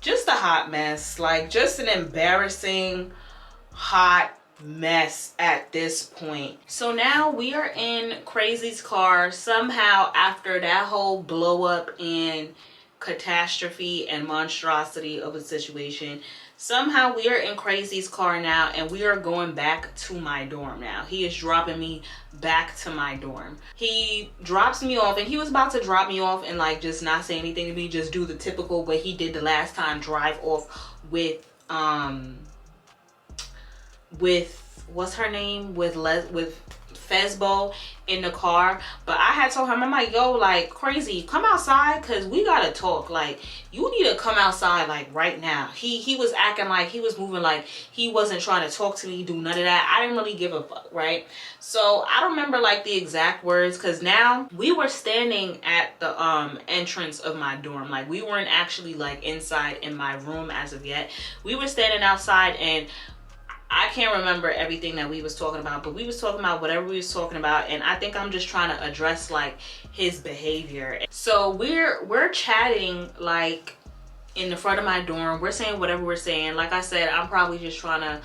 just a hot mess. Like, just an embarrassing hot mess at this point. So now we are in Crazy's car. Somehow after that whole blow up and catastrophe and monstrosity of a situation, somehow we are in Crazy's car now, and we are going back to my dorm now. He is dropping me back to my dorm. He drops me off, and he was about to drop me off and like just not say anything to me, just do the typical what he did the last time, drive off with what's her name, with Fezbo in the car, but I had told him, I'm like, yo, like, Crazy, come outside, because we gotta talk. Like, you need to come outside, like, right now. He was acting like, he was moving like he wasn't trying to talk to me, do none of that. I didn't really give a fuck, right? So I don't remember like the exact words, because now we were standing at the entrance of my dorm. Like, we weren't actually like inside in my room as of yet. We were standing outside, and I can't remember everything that we was talking about, but we was talking about whatever we was talking about, and I think I'm just trying to address like his behavior. So we're chatting like in the front of my dorm. We're saying whatever we're saying. Like I said, I'm probably just trying to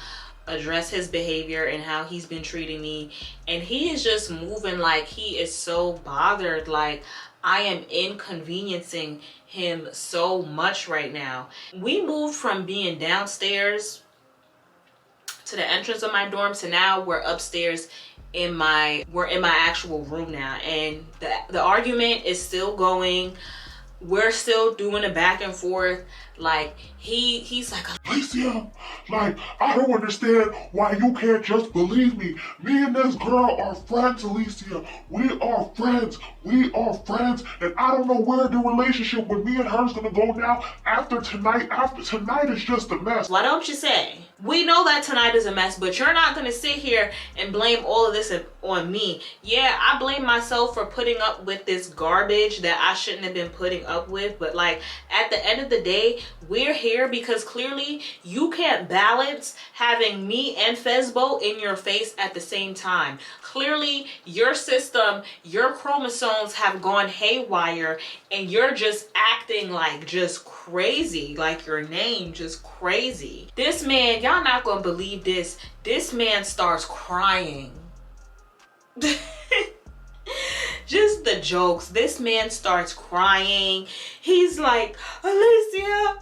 address his behavior and how he's been treating me, and he is just moving like he is so bothered, like I am inconveniencing him so much right now. We moved from being downstairs to the entrance of my dorm to now we're upstairs in my actual room now, and the argument is still going. We're still doing a back and forth. Like he's like, Alicia, like, I don't understand why you can't just believe me. Me and this girl are friends, Alicia. We are friends. We are friends. And I don't know where the relationship with me and her is gonna go now after tonight. After tonight is just a mess. Why don't you say? We know that tonight is a mess, but you're not gonna sit here and blame all of this on me. Yeah, I blame myself for putting up with this garbage that I shouldn't have been putting up with. But like, at the end of the day, we're here because clearly you can't balance having me and Fezbo in your face at the same time. Clearly your system, your chromosomes have gone haywire, and you're just acting like just crazy, like your name just crazy. This man, y'all not gonna believe this. This man starts crying. Just the jokes. This man starts crying. He's like, Alicia.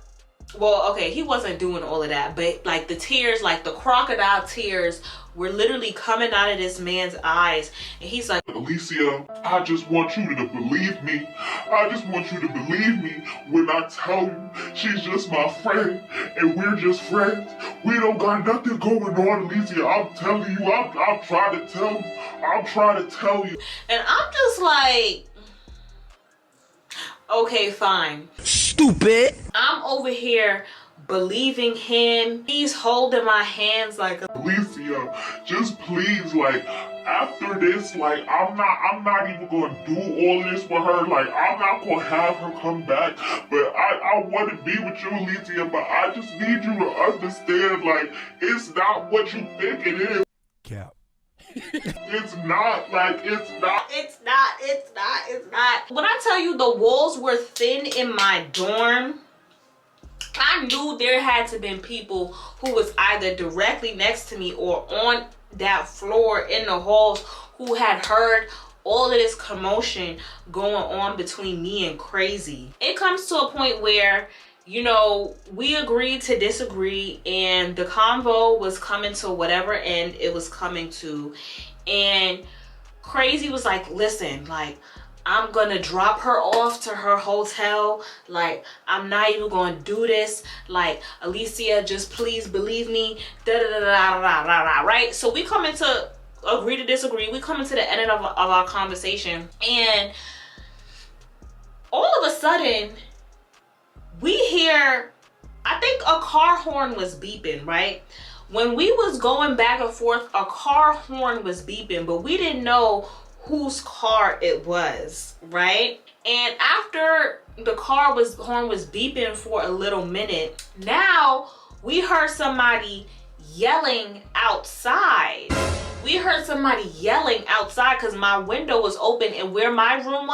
Well, okay, he wasn't doing all of that, but like the tears, like the crocodile tears were literally coming out of this man's eyes. And he's like, Alicia, I just want you to believe me. I just want you to believe me when I tell you she's just my friend and we're just friends. We don't got nothing going on, Alicia. I'm telling you, I'm trying to tell you. I'm trying to tell you. And I'm just like, okay, fine. Stupid. I'm over here believing him. He's holding my hands like, Alicia, just please, like, after this, like, I'm not even gonna do all of this with her. Like, I'm not gonna have her come back. But I want to be with you, Alicia, but I just need you to understand, like, it's not what you think it is. Cap. It's not, like, it's not. it's not. When I tell you the walls were thin in my dorm, I knew there had to been people who was either directly next to me or on that floor in the halls who had heard all of this commotion going on between me and Crazy. It comes to a point where, you know, we agreed to disagree, and the convo was coming to whatever end it was coming to. And Crazy was like, listen, like, I'm gonna drop her off to her hotel. Like, I'm not even gonna do this. Like, Alicia, just please believe me. Right? So we come into agree to disagree. We come into the end of our conversation, and all of a sudden we hear, I think a car horn was beeping, right? When we was going back and forth, a car horn was beeping, but we didn't know whose car it was, right? And after the horn was beeping for a little minute, now we heard somebody yelling outside. We heard somebody yelling outside because my window was open, and where my room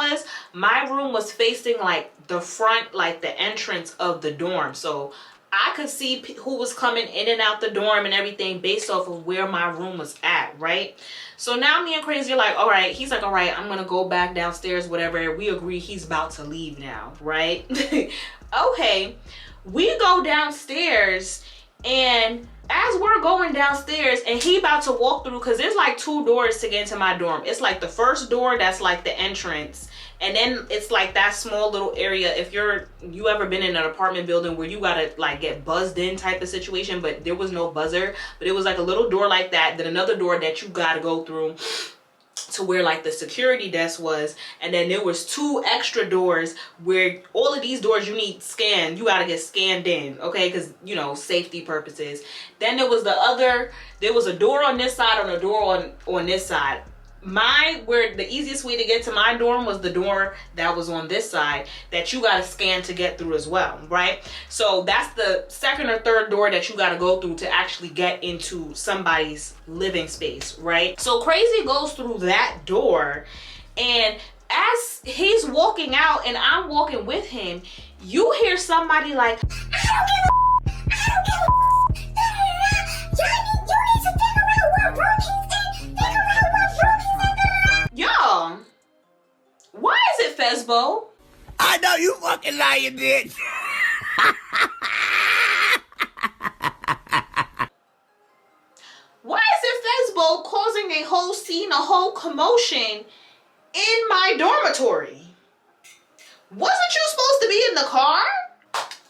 was facing like the front, like the entrance of the dorm. So I could see who was coming in and out the dorm and everything based off of where my room was at, right? So now me and Crazy are like, all right. He's like, all right, I'm gonna go back downstairs, whatever. We agree he's about to leave now, right? Okay, we go downstairs, and as we're going downstairs and he about to walk through, because there's like 2 doors to get into my dorm. It's like the first door that's like the entrance, and then it's like that small little area. If you ever been in an apartment building where you gotta like get buzzed in type of situation, but there was no buzzer, but it was like a little door like that, then another door that you gotta go through. to where like the security desk was, and then there was 2 extra doors where all of these doors you need scanned, you got to get scanned in, okay, because you know, safety purposes. Then there was there was a door on this side and a door on this side. Where the easiest way to get to my dorm was the door that was on this side that you got to scan to get through as well, right? So that's the second or third door that you got to go through to actually get into somebody's living space, right? So Crazy goes through that door, and as he's walking out and I'm walking with him, you hear somebody like, I don't give a you need to figure out what room he's in. Figure out what room he's in. Y'all, why is it Fesbo? I know you fucking lying, bitch. Why is it Fesbo causing a whole scene, a whole commotion in my dormitory? Wasn't you supposed to be in the car?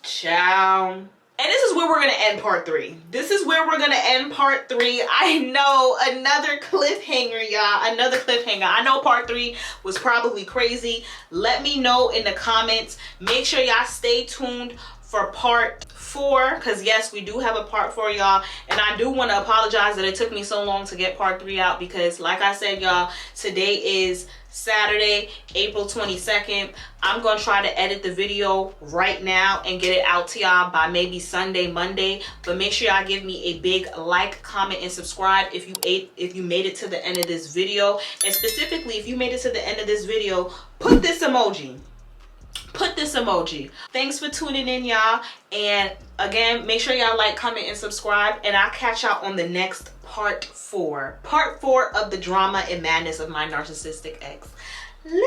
Ciao. And this is where we're going to end part 3. This is where we're going to end part 3. I know, another cliffhanger, y'all. Another cliffhanger. I know part 3 was probably crazy. Let me know in the comments. Make sure y'all stay tuned for part 4, because yes, we do have a part 4, y'all. And I do want to apologize that it took me so long to get part 3 out, because like I said, y'all, today is Saturday, April 22nd. I'm going to try to edit the video right now and get it out to y'all by maybe Sunday, Monday. But make sure y'all give me a big like, comment, and subscribe if you made it to the end of this video. And specifically, if you made it to the end of this video, put this emoji. Put this emoji. Thanks for tuning in, y'all. And again, make sure y'all like, comment, and subscribe. And I'll catch y'all on the next part 4. Part 4 of the drama and madness of my narcissistic ex. Later.